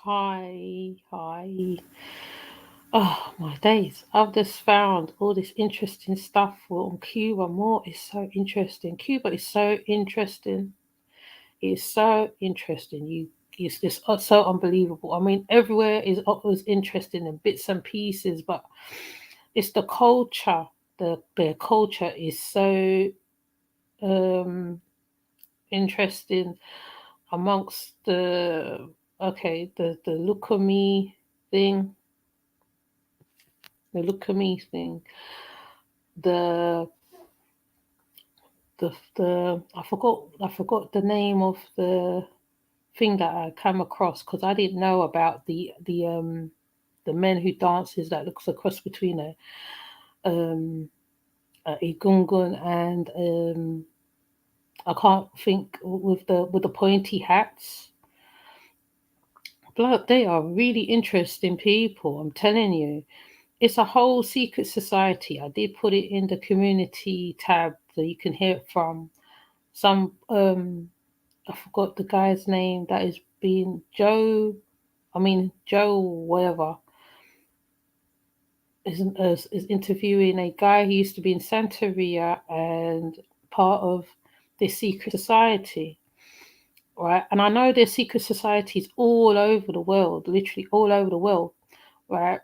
Hi. Oh my days. I've just found all this interesting stuff on Cuba. More is so interesting. Cuba is so interesting. It's so interesting. It's just so unbelievable. I mean, everywhere is always interesting in bits and pieces, but it's the culture. Their culture is so um interesting amongst the look at me thing, the look at me thing, the the I forgot the name of the thing that I came across because I didn't know about the men who dances that looks a cross between a gungun and I can't think with the pointy hats. Blood, they are really interesting people. I'm telling you. It's a whole secret society. I did put it in the community tab so you can hear it from some I forgot the guy's name that is being Joe whatever is interviewing a guy who used to be in Santeria and part of this secret society, right? And I know there's secret societies all over the world, literally all over the world, right?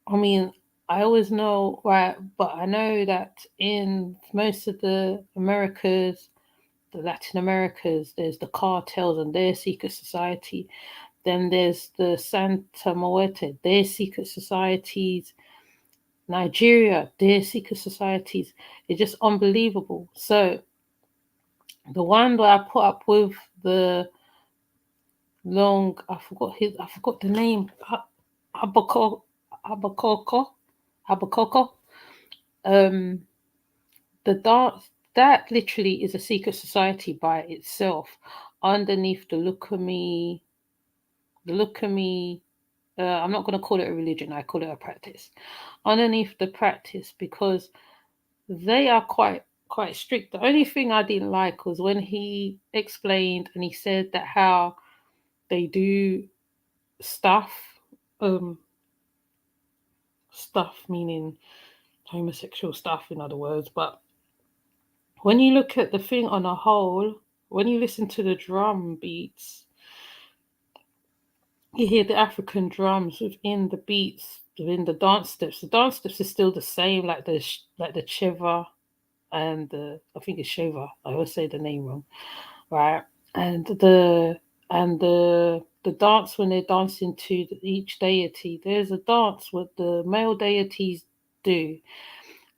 I mean, I always know, right, but I know that in most of the Americas, the Latin Americas, there's the cartels and their secret society. Then there's the Santa Muerte, their secret societies. Nigeria, their secret societies. It's just unbelievable. So the one that I put up with the I forgot the name, Abakoko, Abakoko, Abakoko. Um, the dance that literally is a secret society by itself. Underneath the look at me. I'm not going to call it a religion. I call it a practice. Underneath the practice, because they are quite strict. The only thing I didn't like was when he explained and he said that how they do stuff, um, stuff meaning homosexual stuff, in other words, but when you look at the thing on a whole, when you listen to the drum beats, you hear the African drums within the beats, within the dance steps. The dance steps is still the same, like the Cheva and I think it's Sheva. I always say the name wrong, right? And the dance when they're dancing to each deity, there's a dance what the male deities do,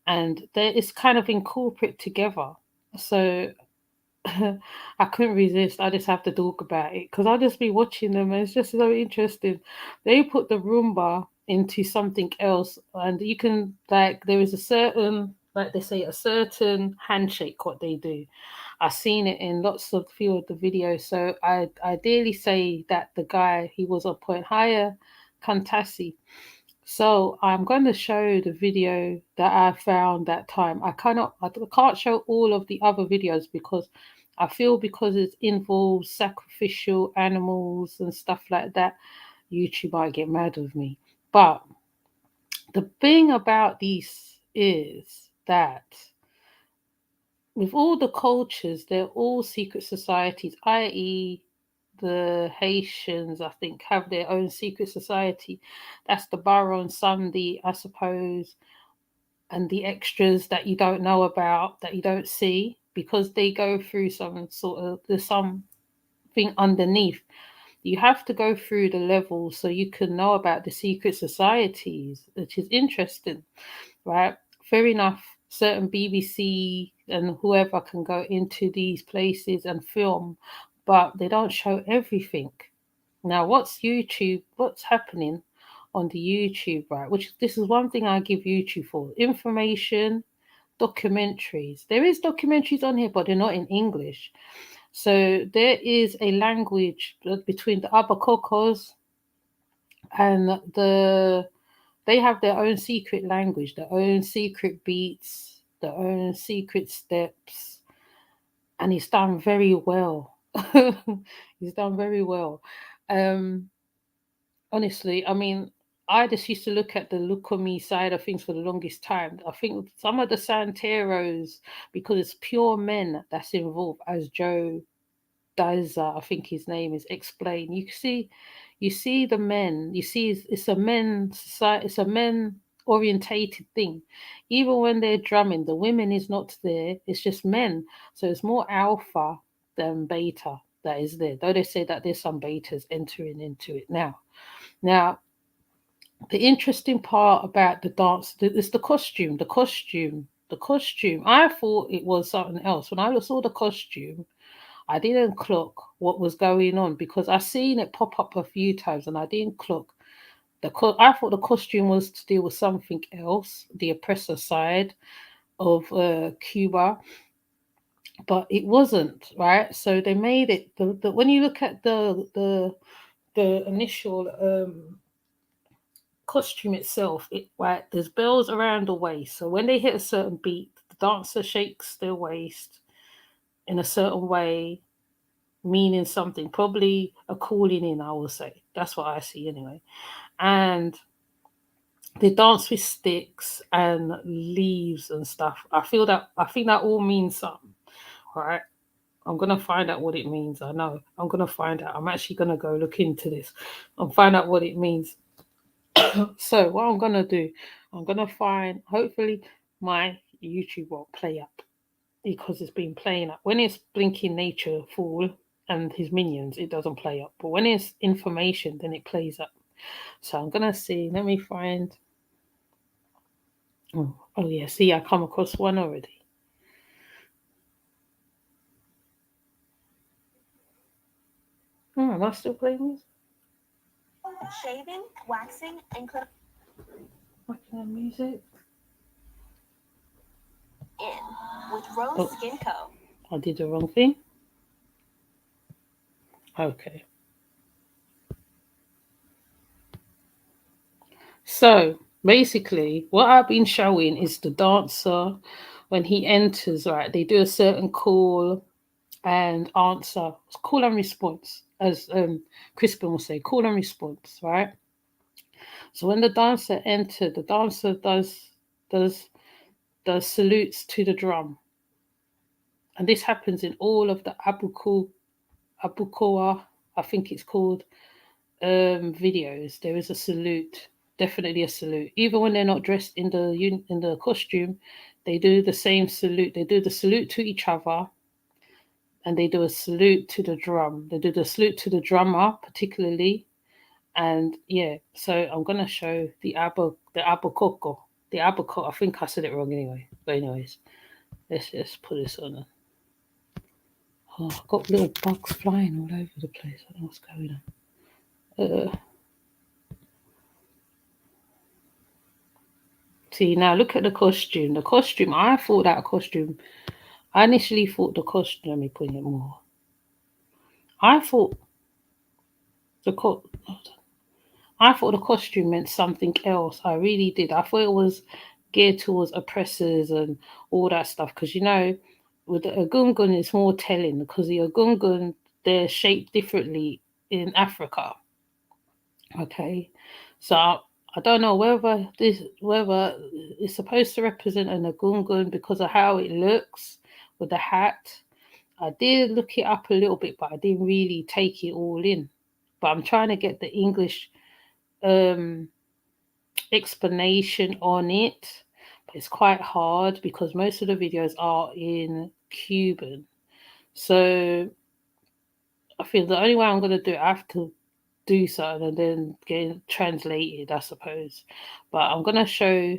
and it's kind of incorporate together. So I couldn't resist. I just have to talk about it because I'll just be watching them and it's just so interesting. They put the Roomba into something else, and you can, like, there is a certain, like they say, a certain handshake what they do. I've seen it in lots of few of the videos. So I ideally say that the guy, he was a point higher, Kantasi. So I'm going to show the video that I found that time. I can't show all of the other videos because I feel because it involves sacrificial animals and stuff like that, YouTube might get mad with me. But the thing about these is that with all the cultures, they're all secret societies, i.e., the Haitians, I think, have their own secret society. That's the Baron Sunday, I suppose, and the extras that you don't know about, that you don't see, because they go through there's something underneath. You have to go through the levels so you can know about the secret societies, which is interesting, right? Fair enough. Certain BBC and whoever can go into these places and film, but they don't show everything. Now, what's happening on the YouTube, right? Which this is one thing I give YouTube for information, documentaries. There is documentaries on here, but they're not in English. So there is a language between the Abakokos and they have their own secret language, their own secret beats, their own secret steps, and he's done very well. He's done very well. Um, honestly, I mean, I just used to look at the look of me side of things for the longest time. I think some of the Santeros, because it's pure men that's involved, as Joe Diza, I think his name is, explained. You see the men. You see, it's a men society. It's a men orientated thing. Even when they're drumming, the women is not there. It's just men. So it's more alpha than beta that is there. Though they say that there's some betas entering into it now. Now, the interesting part about the dance is the costume. The costume. The costume. I thought it was something else. When I saw the costume, I didn't clock what was going on because I seen it pop up a few times and I didn't clock I thought the costume was to deal with something else, the oppressor side of Cuba, but it wasn't, right? So they made it when you look at the initial costume itself, right, there's bells around the waist. So when they hit a certain beat, the dancer shakes their waist in a certain way, meaning something, probably a calling in, I will say. That's what I see anyway. And they dance with sticks and leaves and stuff. I think that all means something. All right. I'm gonna find out what it means. I know. I'm gonna find out. I'm actually gonna go look into this and find out what it means. So what I'm gonna do, I'm gonna find hopefully my YouTube won't play up because it's been playing up. When it's Blinking Nature Fool and his minions, it doesn't play up. But when it's information, then it plays up. So I'm gonna see. Let me find. Oh yeah, see, I come across one already. Oh, am I still playing this? Shaving, waxing, and waxing music. In with Rose Skin Co. I did the wrong thing. Okay. So basically, what I've been showing is the dancer when he enters, right? They do a certain call and answer, call and response, as Crispin will say, call and response, right? So when the dancer entered, the dancer does does salutes to the drum, and this happens in all of the Abukoa, I think it's called, videos. There is a salute, definitely a salute. Even when they're not dressed in the costume, they do the same salute. They do the salute to each other, and they do a salute to the drum. They do the salute to the drummer, particularly. And yeah, so I'm gonna show the abacoko. The abacoko, I think I said it wrong anyway. But anyways, let's just put this on. Oh, I've got little bugs flying all over the place. I don't know what's going on. See, now look at the costume. The costume, I thought that costume, I initially thought the costume, let me put it more. I thought the co- I thought the costume meant something else. I really did. I thought it was geared towards oppressors and all that stuff. Because with the Agungun, it's more telling because the Agungun, they're shaped differently in Africa. Okay, so I don't know whether it's supposed to represent an Agungun because of how it looks with the hat. I did look it up a little bit, but I didn't really take it all in. But I'm trying to get the English um explanation on it, but it's quite hard because most of the videos are in Cuban. So I feel the only way I'm going to do it, I have to do something and then get it translated, I suppose. But I'm going to show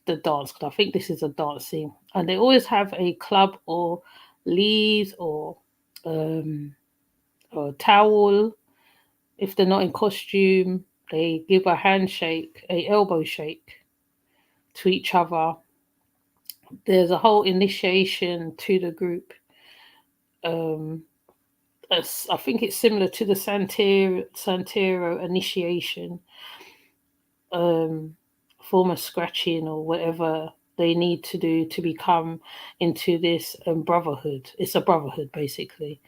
the dance because I think this is a dance scene. And they always have a club or leaves um, or a towel. If they're not in costume, they give a handshake, a elbow shake to each other. There's a whole initiation to the group. Um, I think it's similar to the Santero initiation, um, form of scratching or whatever they need to do to become into this brotherhood. It's a brotherhood, basically,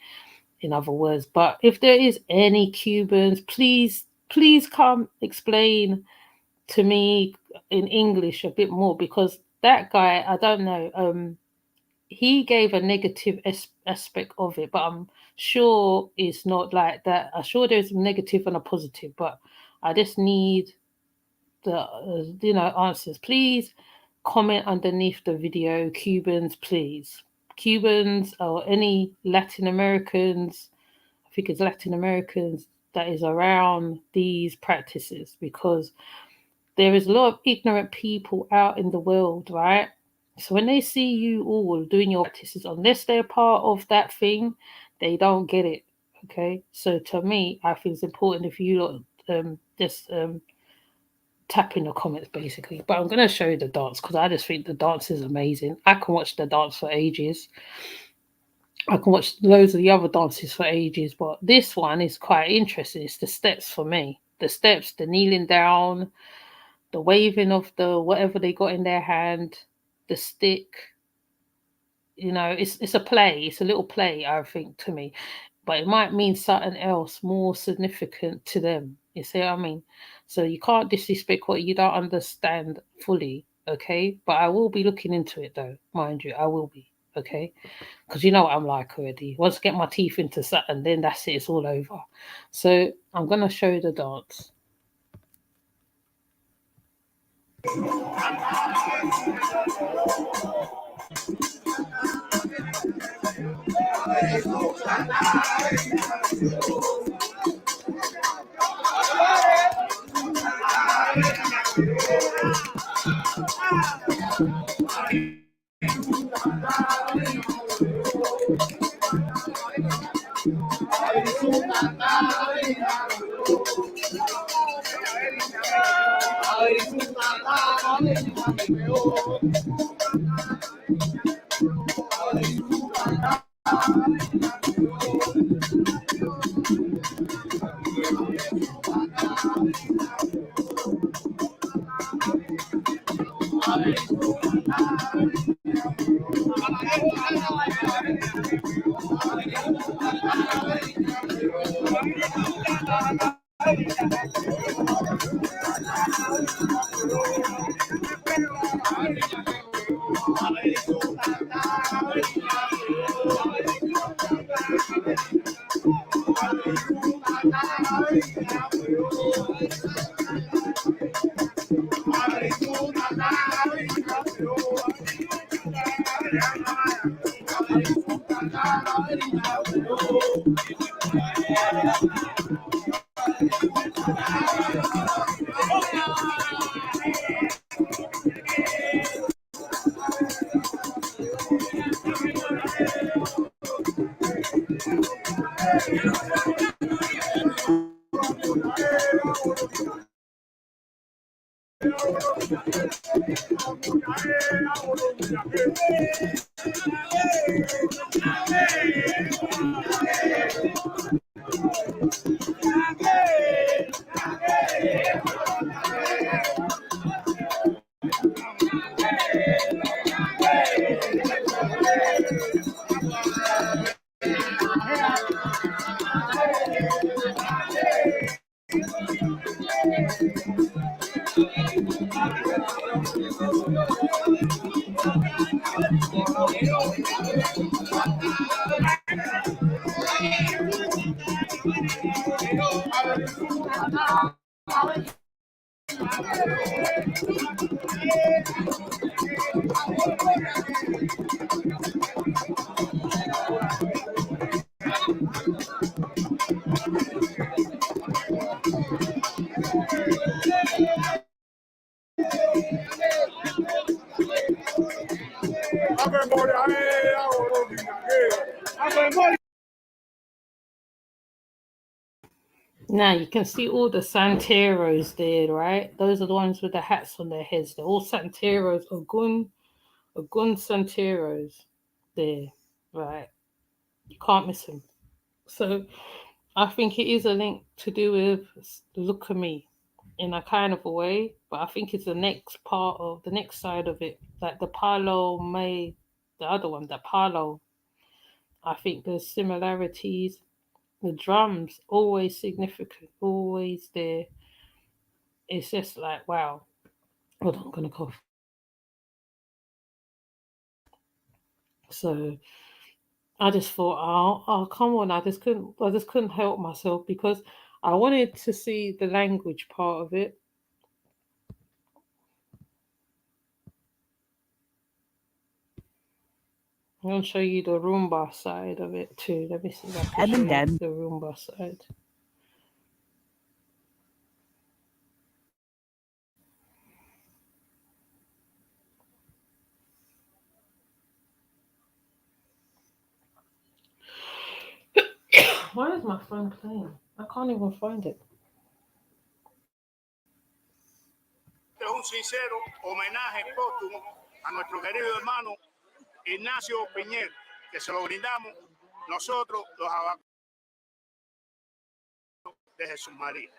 in other words. But if there is any Cubans, please Please come explain to me in English a bit more, because that guy, I don't know, he gave a negative aspect of it, but I'm sure it's not like that. I'm sure there's a negative and a positive, but I just need the answers. Please comment underneath the video, Cubans, please. Cubans or any Latin Americans, I think it's Latin Americans that is around these practices, because there is a lot of ignorant people out in the world, right? So when they see you all doing your practices, unless they're part of that thing, they don't get it. Okay. So to me, I think it's important if you lot just tap in the comments basically. But I'm gonna show you the dance because I just think the dance is amazing. I can watch the dance for ages. I can watch loads of the other dances for ages, but this one is quite interesting. It's the steps for me. The steps, the kneeling down, the waving of the whatever they got in their hand, the stick. It's a play. It's a little play, I think, to me, but it might mean something else more significant to them. You see what I mean? So you can't disrespect what you don't understand fully. Okay, but I will be looking into it though, mind you. I will be. Okay, because you know what I'm like already. Once I get my teeth into something, then that's it. It's all over. So I'm gonna show you the dance. Now you can see all the Santeros there, right? Those are the ones with the hats on their heads. They're all Santeros, Ogun Santeros there, right? You can't miss them. So I think it is a link to do with look at me in a kind of a way, but I think it's the next part of the next side of it, like the Palo May, the other one, the Palo. I think there's similarities. The drums always significant, always there. It's just like wow. Hold on, I'm gonna cough. So I just thought, oh, come on! I just couldn't help myself because I wanted to see the language part of it. I'm gonna show you the rumba side of it too. Let me see if I can show you the rumba side. Why is my phone playing? I can't even find it. Es un sincero homenaje póstumo a nuestro querido hermano Ignacio Piñero, que se lo brindamos nosotros, los abacuanos de Jesús María.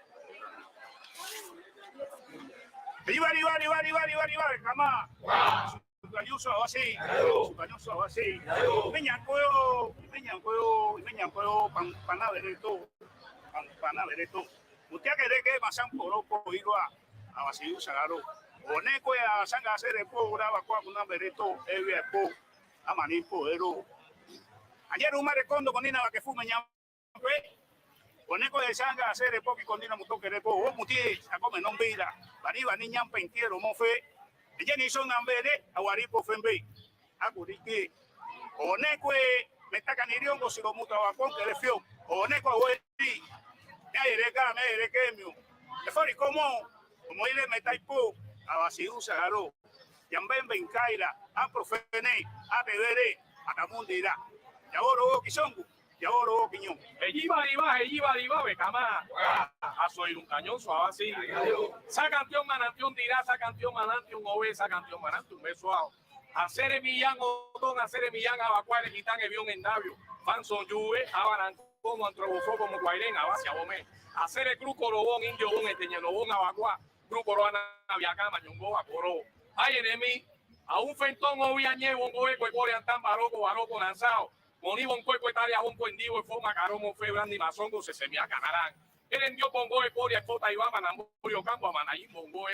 Iba, camá. Su cañuso así, Meñancueo, panadereto. Usted quiere que pasan por opo, a Basilio Sagaro. Oneco a Sanga hacer el po, graba con una bereto, el po, a manipo, ero. Ayer un marecondo con Nina que fue mañana. Oneco de Sanga hacer el po, que con Nina muto que repo, o muti, a comer non vida. Arriba niña pentiero, mofe. Ella ni son ambere, a guaripo fembe. A guriki. Oneco me está canirión, si lo mutabacón que le fió. Oneco a hueli. Me quemio. Le fue como ile me taipo, a Basilio Sagaro. Yamben Benkaira, a Profene, a Bebere, a Camundira. Y ahora Kizongu, y ahora Quiñón. Iba, becama. A soy un cañón suave así. Sa canción manantión dirá, sa canción manantión ove, sa canción manantión besuao. Hacer millán otón, hacer millán abacuales, quitan el avión en Navio. Fanson Juve, Abanan como Antrobofo, como Guairén, Abacia Bomé. Hacer el Cruz Corobón, Indio Bon, Eteñelobón, Abacuá, Cruz Corona, Viacama, Ñongo, Acoro. Ay, enemi, a un fentón o viañe, un goeco, coreantán, baroco, lanzado. Moní, un cueco, etaria, un cuendivo, forma, caromo, fe, brandi, mazongo, se semía, canarán. Él envió pongo, coria, fota, y va, manamburio, campo, a manayín, bongo,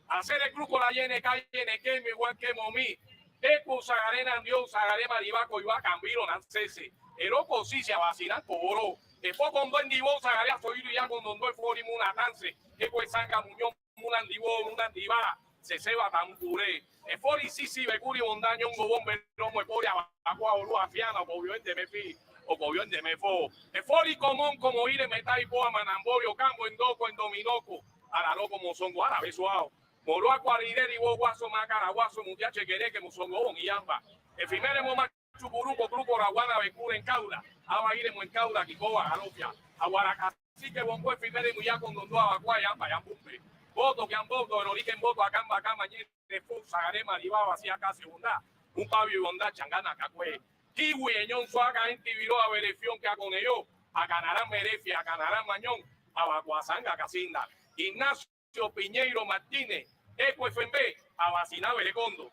hacer el Cruz la llene, calle, que mi igual que momí. Eco, sagarena, Dios, sagaré, maribaco, y va, cambiro, nancese. Eroco, sí, se vacilan, cobró. Después con Don Divó, sagaré a Soylo y ya con Don Doy, Fori, Munatance. Eco, Sanga, Muñón, Munandivó, Munandivá. Se seba tampuré. E fori sisi becuri bondaño un gobón beromo e pori agua olu afiana o pobión de me fi o pobión de me fo. E fori común como ire metai po a manamborio campo en doco en dominoco. Araro como son guara besuao. Moro a cuarideri wo guaso macara guaso muchache quere que musongo bon y amba. E fimere mo machuburuco grupo raguana becura en caula. Aba ire mo en caula kikoa galopia. Aguaraca sí que bon pues fimere mo ya con don doa agua y amba ya pumpe. Voto que han voto, el origen voto, acá en Bacama, de Fusa, Garema, Ribaba, así acá, segunda, un pabio y bondad, changana, cacue. Kiwi, Eñón, Suaga, en Tibiró, a Berefión, que a con ello, a Canarán, Merefia, a Canarán, Mañón, a Bacuazanga, Casinda, Ignacio Piñeiro Martínez, Eco FMB, a Bacina, Berecondo.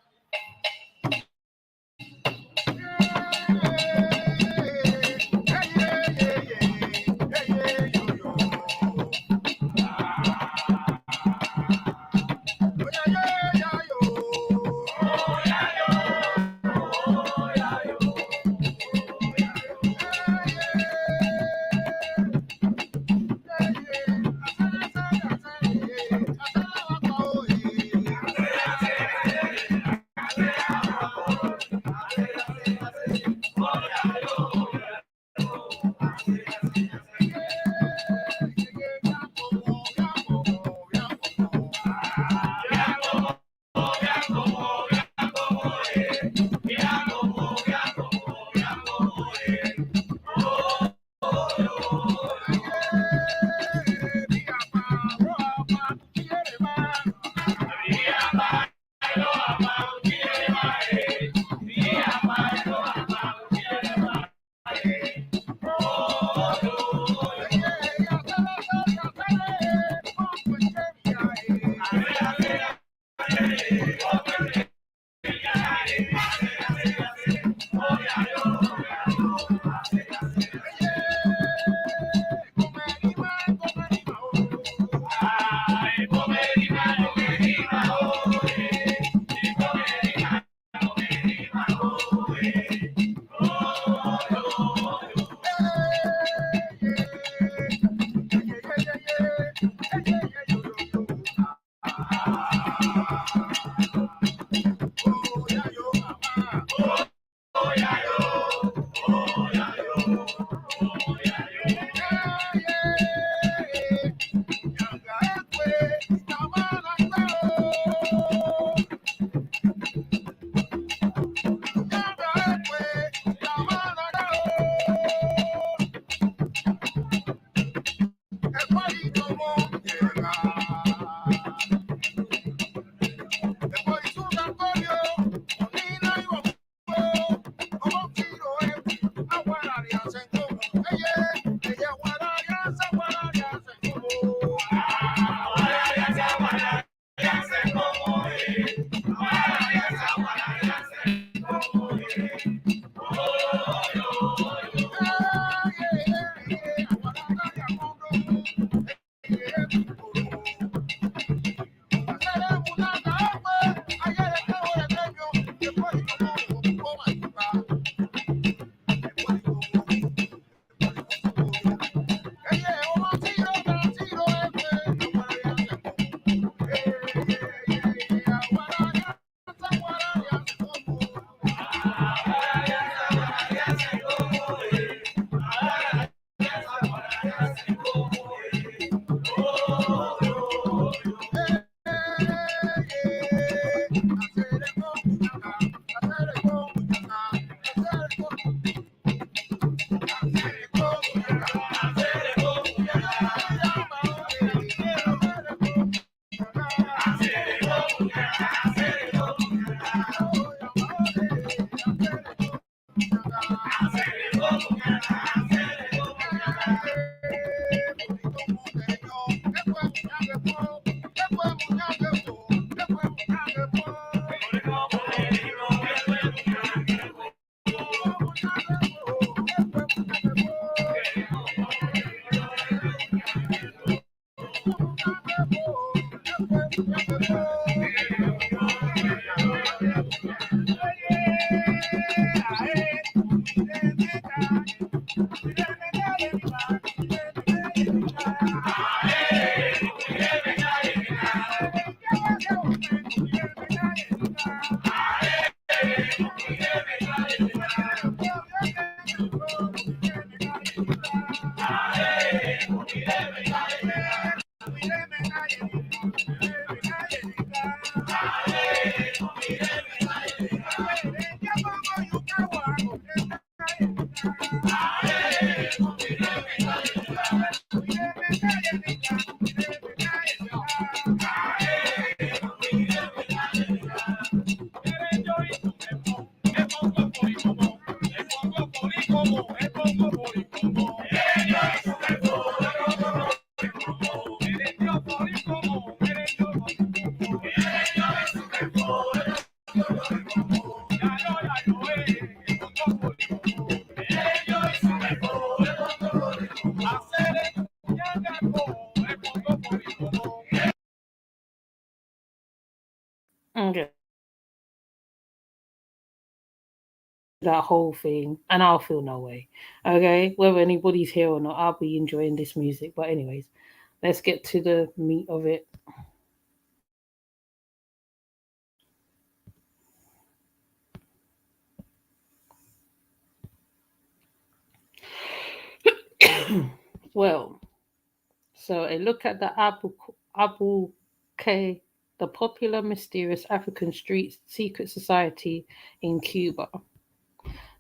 Okay, that whole thing, and I'll feel no way. Okay, whether anybody's here or not, I'll be enjoying this music. But anyways, let's get to the meat of it. Well, so a look at the Abu K, the popular mysterious African street secret society in Cuba.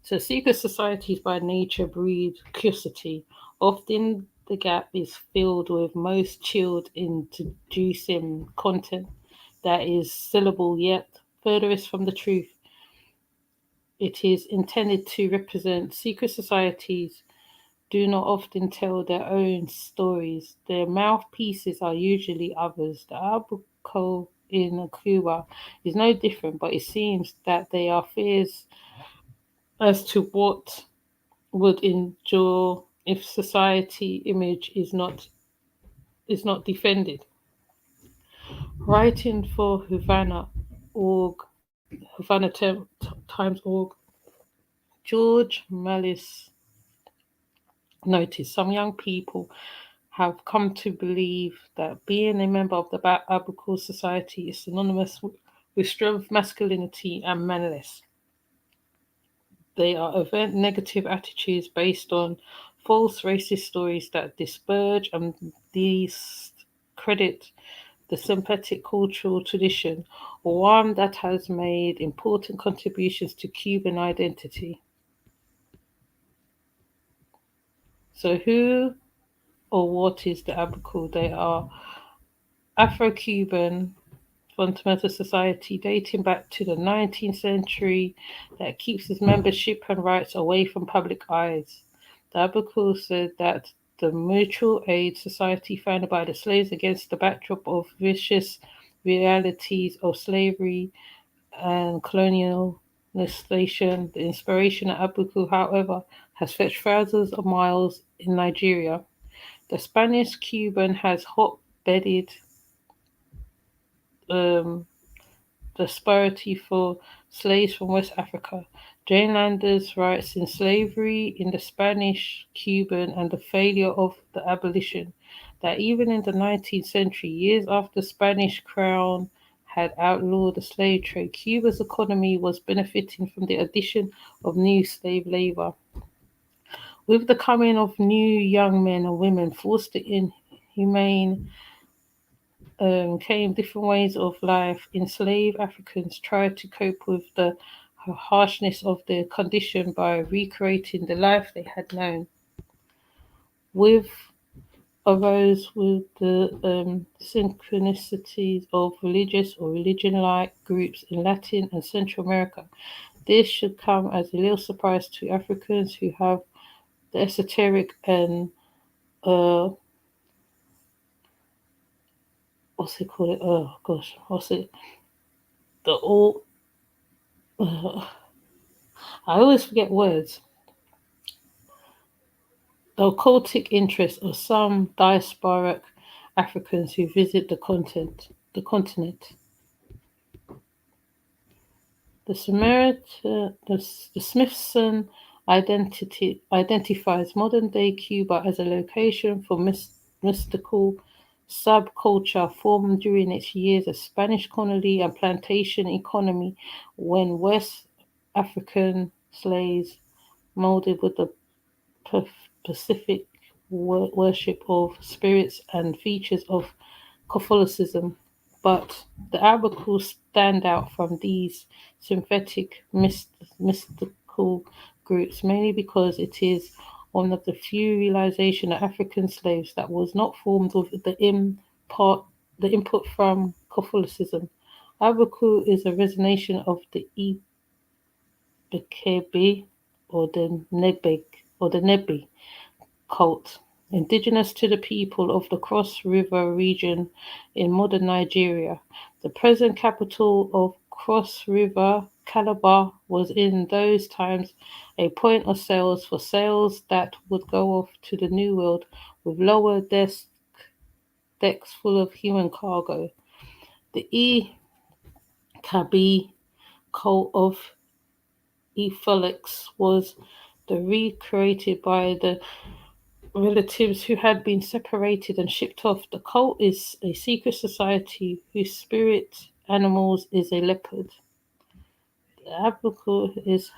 So secret societies by nature breed curiosity. Often the gap is filled with most chilled introducing content that is syllable yet furthest from the truth. It is intended to represent secret societies do not often tell their own stories. Their mouthpieces are usually others. The Albuquerque in Cuba is no different, but it seems that there are fears as to what would endure if society image is not defended. Writing for Havana Times org, George Malice noticed some young people have come to believe that being a member of the Abaco Society is synonymous with strength, masculinity, and manliness. They are overt negative attitudes based on false racist stories that disparage and discredit the sympathetic cultural tradition, or one that has made important contributions to Cuban identity. So, who or what is the Abaco? They are Afro Cuban fundamental society dating back to the 19th century that keeps its membership and rights away from public eyes. The article said that the mutual aid society founded by the slaves against the backdrop of vicious realities of slavery and colonialization. The inspiration at Abuku, however, has fetched thousands of miles in Nigeria. The Spanish Cuban has hot-bedded um, disparity for slaves from West Africa. Jane Landers writes in Slavery in the Spanish Cuban and the Failure of the Abolition that even in the 19th century, years after the Spanish crown had outlawed the slave trade, Cuba's economy was benefiting from the addition of new slave labor. With the coming of new young men and women forced to inhumane came different ways of life. Enslaved Africans tried to cope with the harshness of their condition by recreating the life they had known. With arose with the synchronicities of religious or religion-like groups in Latin and Central America. This should come as a little surprise to Africans who have the esoteric and what's it called? Oh gosh, what's it? The all. I always forget words. the occultic interest of some diasporic Africans who visit the continent. The Smithson identifies modern-day Cuba as a location for mystical subculture formed during its years of Spanish colony and plantation economy, when West African slaves molded with the Pacific worship of spirits and features of Catholicism, but the articles stand out from these synthetic mystical groups mainly because it is one of the few realization of African slaves that was not formed with the input from Catholicism. Abaku is a resonation of the Ibekebe or the Nebi cult, indigenous to the people of the Cross River region in modern Nigeria. The present capital of Cross River, Calabar, was in those times a point of sales for sails that would go off to the New World with lower decks full of human cargo. The Kabi cult of Felix was the recreated by the relatives who had been separated and shipped off. The cult is a secret society whose spirit animals is a leopard. The apical is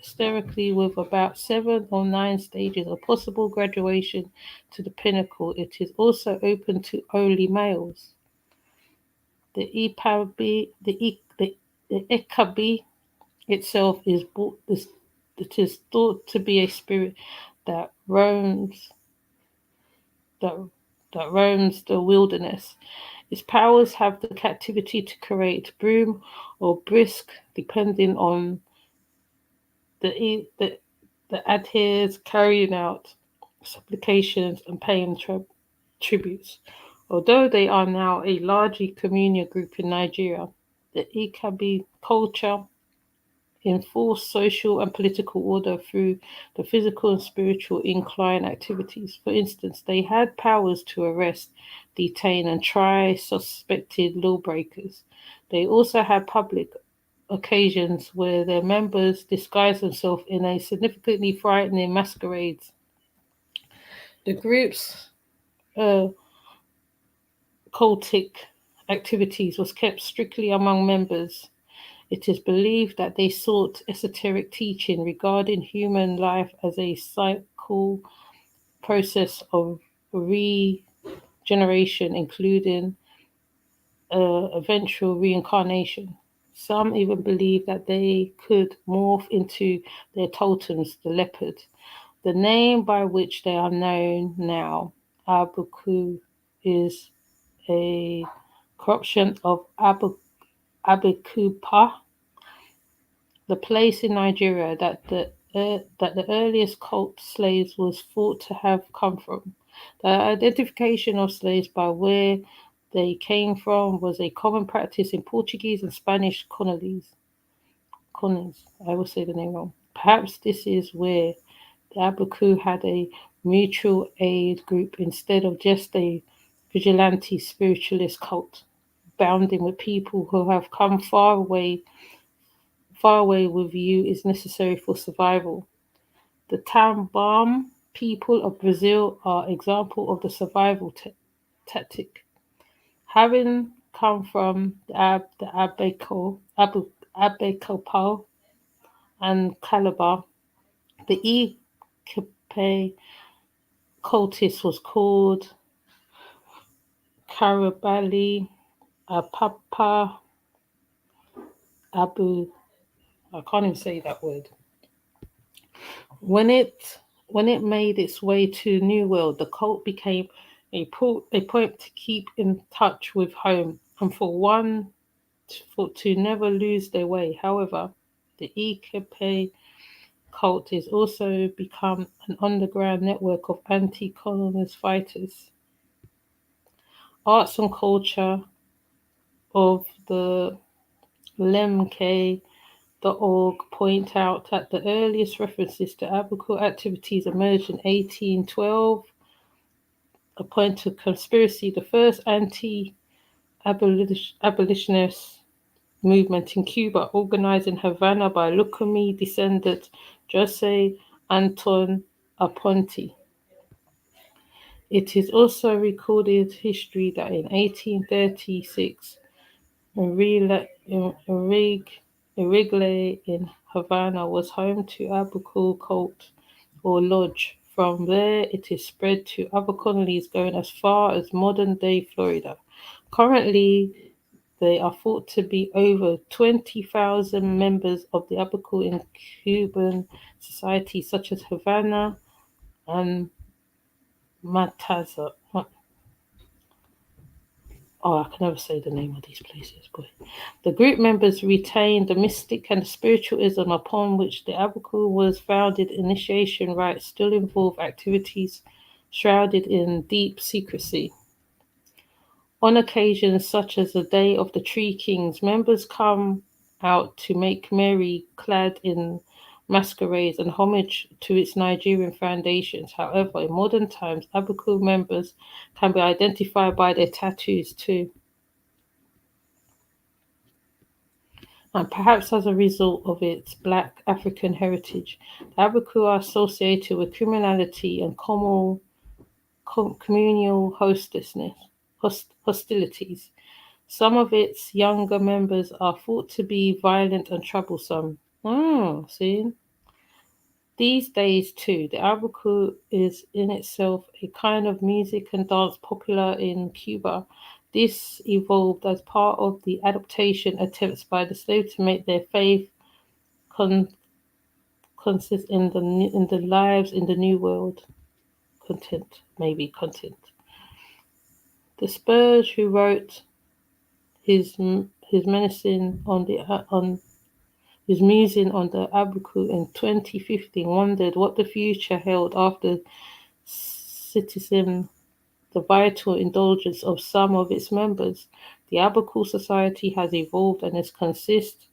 hysterically with about 7 or 9 stages of possible graduation to the pinnacle. It is also open to only males. The Ekabi itself it is thought to be a spirit that that, that roams the wilderness. Its powers have the capacity to create broom or brisk, depending on the the, the adherents carrying out supplications and paying tributes. Although they are now a largely communal group in Nigeria, the Ikabi culture enforce social and political order through the physical and spiritual incline activities. For instance, they had powers to arrest, detain, and try suspected lawbreakers. They also had public occasions where their members disguised themselves in a significantly frightening masquerades. The group's uh, cultic activities was kept strictly among members. It is believed that they sought esoteric teaching regarding human life as a cycle process of regeneration, including eventual reincarnation. Some even believe that they could morph into their totems, the leopard. The name by which they are known now, Abuku, is a corruption of Abikupa, the place in Nigeria that the earliest cult slaves was thought to have come from. The identification of slaves by where they came from was a common practice in Portuguese and Spanish colonies. Colonies, I will say the name wrong. Perhaps this is where the Abaku had a mutual aid group instead of just a vigilante spiritualist cult, bounding with people who have come far away with you is necessary for survival. The Tambam people of Brazil are example of the survival tactic. Having come from Abekopal and Calabar, the Ikepe cultist was called Karabali Apapa Abu. I can't even say that word. When it made its way to New World, the cult became a point to keep in touch with home and to never lose their way. However, the Ikepe cult is also become an underground network of anti-colonialist fighters. Arts and culture of the Lemke point out that the earliest references to abaco activities emerged in 1812. A point of conspiracy, the first anti-abolitionist movement in Cuba, organized in Havana by Lucumí descendant Jose Anton Aponte. It is also recorded history that in 1836, Irigle in Havana was home to Abaco cult or lodge. From there, it is spread to other colonies going as far as modern-day Florida. Currently, there are thought to be over 20,000 members of the Abaco in Cuban society, such as Havana and Matanzas. Oh, I can never say the name of these places, boy. The group members retained the mystic and spiritualism upon which the Abaco was founded. Initiation rites still involve activities shrouded in deep secrecy. On occasions such as the Day of the Tree Kings, members come out to make merry, clad in masquerades and homage to its Nigerian foundations. However, in modern times, Abaco members can be identified by their tattoos too. And perhaps as a result of its Black African heritage, the Abaco are associated with criminality and communal hostilities. Some of its younger members are thought to be violent and troublesome. See? These days, too, the Abaco is in itself a kind of music and dance popular in Cuba. This evolved as part of the adaptation attempts by the slaves to make their faith consist in the lives in the New World. Content. The Spurge, who wrote his musing on the Abaco in 2015, wondered what the future held after citizen the vital indulgence of some of its members. The Abaco Society has evolved and is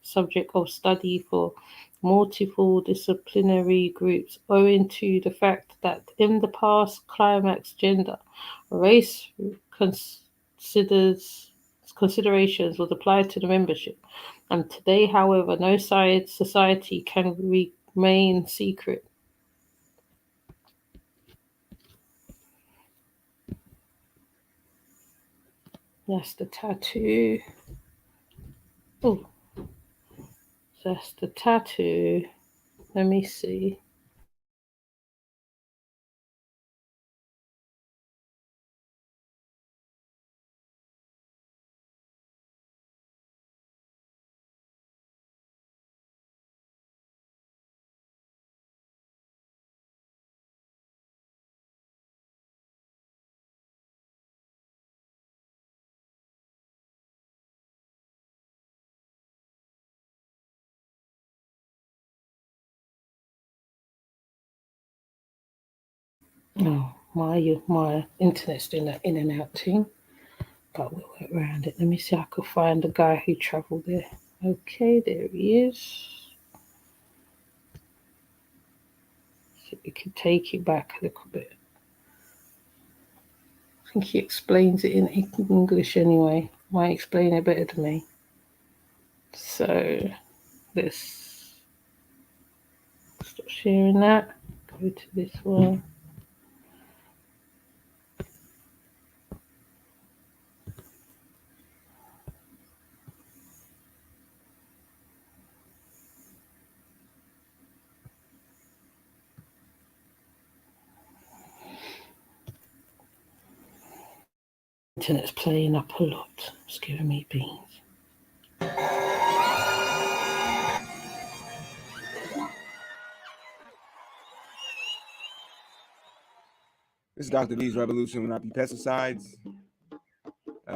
subject of study for multiple disciplinary groups, owing to the fact that in the past, climax gender, race considerations was applied to the membership, and today, however, no society can remain secret. That's the tattoo. Oh, that's the tattoo. Let me see. Oh, my internet's doing that in and out thing, but we'll work around it. Let me see if I can find the guy who travelled there. Okay, there he is. So we can take it back a little bit. I think he explains it in English anyway. Might explain it better than me. So let's stop sharing that. Go to this one. Internet's playing up a lot. It's giving me beans. This is Dr. B's Revolution Will Not Be Pesticides.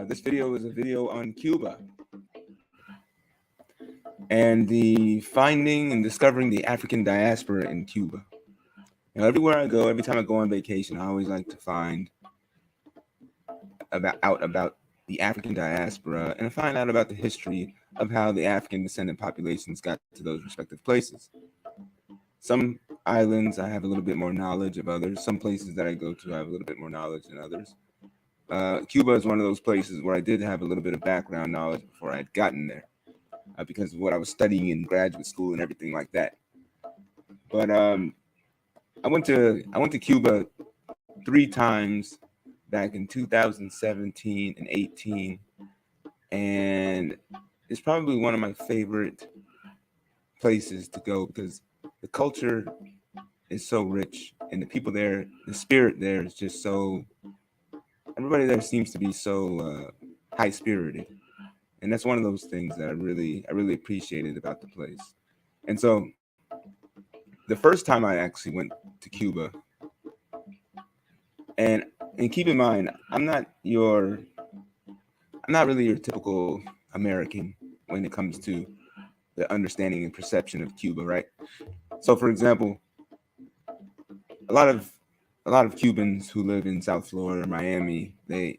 This video is a video on Cuba and the finding and discovering the African diaspora in Cuba. Now, everywhere I go, every time I go on vacation, I always like to find out about the African diaspora and find out about the history of how the African descendant populations got to those respective places. Some islands I have a little bit more knowledge of others. Some places that I go to I have a little bit more knowledge than others. Cuba is one of those places where I did have a little bit of background knowledge before I had gotten there because of what I was studying in graduate school and everything like that. But I went to Cuba 3 times back in 2017 and 18, and it's probably one of my favorite places to go because the culture is so rich and the people there, the spirit there is just so. Everybody there seems to be so high spirited, and that's one of those things that I really appreciated about the place. And so the first time I actually went to Cuba, and and keep in mind, I'm not really your typical American when it comes to the understanding and perception of Cuba, right? So, for example, a lot of a lot of Cubans who live in South Florida or Miami, they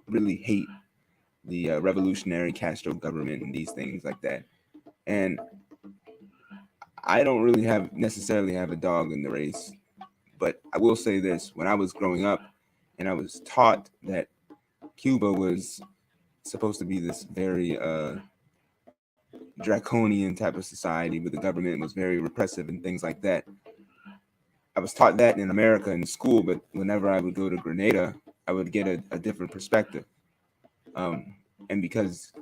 really hate the revolutionary Castro government and these things like that. And I don't really have necessarily have a dog in the race, but I will say this: when I was growing up, and I was taught that Cuba was supposed to be this very draconian type of society where the government was very repressive and things like that. I was taught that in America in school, but whenever I would go to Grenada, I would get a different perspective. Um, and because,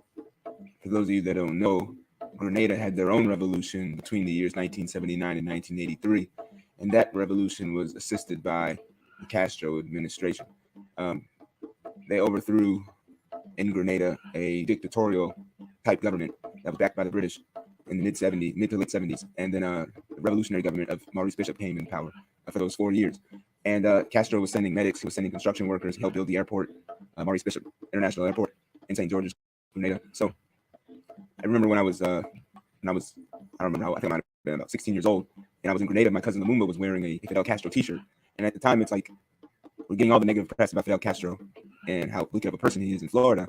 for those of you that don't know, Grenada had their own revolution between the years 1979 and 1983, and that revolution was assisted by the Castro administration. Um, they overthrew in Grenada a dictatorial type government that was backed by the British in the mid to late 70s, and then the revolutionary government of Maurice Bishop came in power for those 4 years. And Castro was sending medics, he was sending construction workers, he helped build the airport, Maurice Bishop International Airport in St. George's, Grenada. So I remember when I was, I don't remember how, I think I might have been about 16 years old, and I was in Grenada. My cousin Lumumba was wearing a Fidel Castro T-shirt, and at the time, it's like we're getting all the negative press about Fidel Castro and how wicked of a person he is in Florida.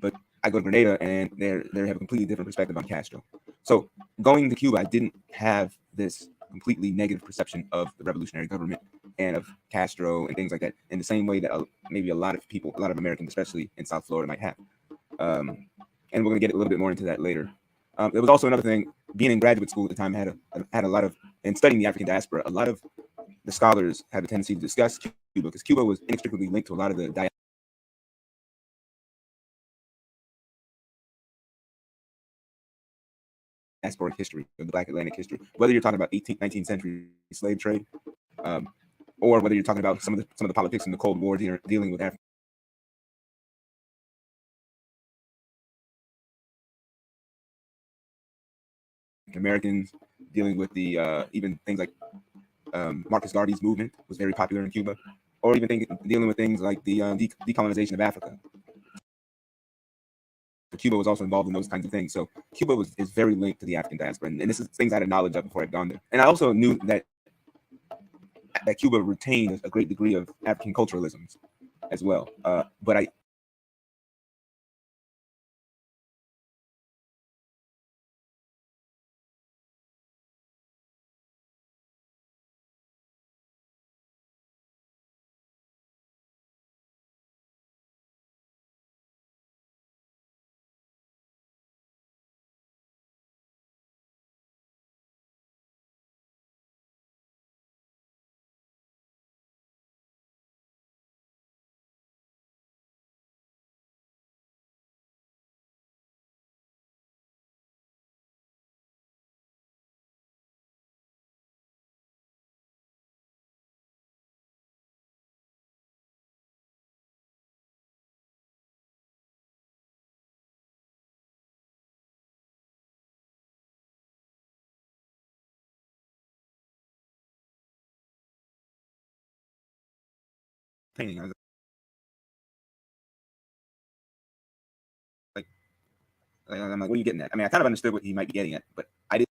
But I go to Grenada and they have a completely different perspective on Castro. So going to Cuba, I didn't have this completely negative perception of the revolutionary government and of Castro and things like that in the same way that maybe a lot of people, a lot of Americans, especially in South Florida, might have. Um, and we're going to get a little bit more into that later. There was also another thing. Being in graduate school at the time, had a lot of, and studying the African diaspora, a lot of the scholars had a tendency to discuss Cuba because Cuba was inextricably linked to a lot of the diasporic history of the Black Atlantic history. Whether you're talking about 18th, 19th century slave trade, um, or whether you're talking about some of the politics in the Cold War dealing with African Americans, dealing with the even things like Marcus Garvey's movement was very popular in Cuba, or even dealing with things like the decolonization of Africa. Cuba was also involved in those kinds of things. So Cuba is very linked to the African diaspora, and this is things I had knowledge of before I'd gone there. And I also knew that Cuba retained a great degree of African culturalisms as well. But I painting. I was like, I'm like, what are you getting at? I mean, I kind of understood what he might be getting at, but I didn't.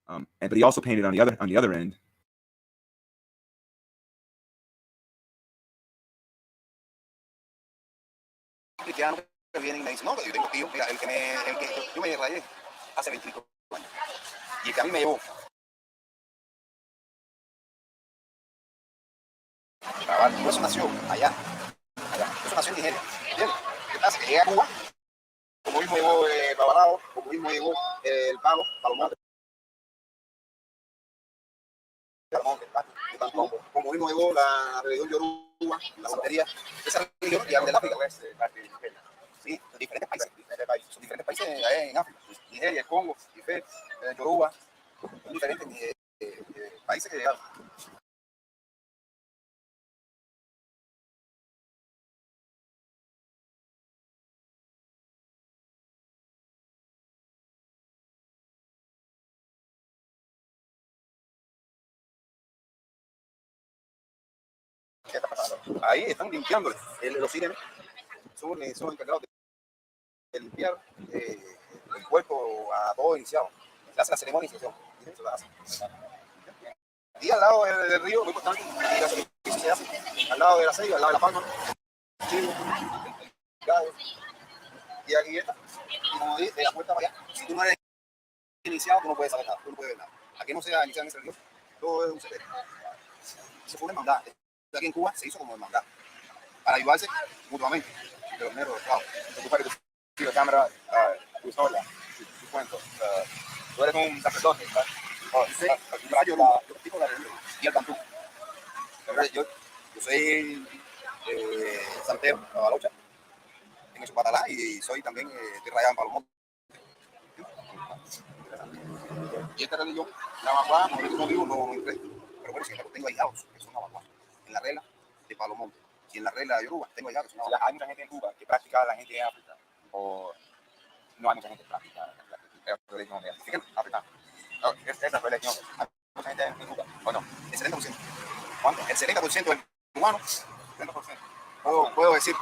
But he also painted on the other end. Cristiano que viene y me dice, no, yo tengo tío, mira, yo me rayé hace 25 años. Y el que a mí me llevó por eso nació allá. Eso nació en Nigeria. ¿Entiendes? ¿Qué pasa? Que llega a Cuba, como mismo llegó Babalao, como mismo llegó el Palomonte, como mismo llegó la religión yoruba, la santería, esa religión ya del África. Sí, de diferentes países. Son diferentes países en África. Nigeria, el Congo, Ife, Yoruba, son diferentes países que llegaron. ¿Qué está pasando? Ahí están limpiándole. Los sírenes son encargados de limpiar el cuerpo a todo iniciado. Se hace la ceremonia de iniciación. Y al lado del río, muy importante, se hace al lado de la selva, al lado de la palma, chivo, gallo, y aquí está. Y como dije, de la puerta para allá. Si tú no eres iniciado, tú no puedes saber nada, tú no puedes ver nada. Aquí no se ha iniciado en ese río, todo es un secreto. Eso fue una hermandad. Aquí en Cuba se hizo como hermandad, para ayudarse mutuamente de los negros esclavos. Tu cámara, tu historia, tu cuento. Tú eres un sacerdote, ¿verdad? Yo practico la religión y el cantú. Yo soy santero, cabalocha, en el Patalá, y soy también estoy rayado en Palomón. Y esta religión, la Maguá, no vivo, no entré. Pero bueno, siempre tengo ahijados que son Maguá, en la regla de Palomonte. Y en la regla de Yoruba, tengo ahijados que son Maguá. Hay mucha gente en Cuba que practica la gente de África, o no hay mucha gente que practica la religión de África. Esa religión, hay mucha gente en Cuba, o no. El 70%. ¿Cuánto? El 70% del cubano, 70%. Puedo decir,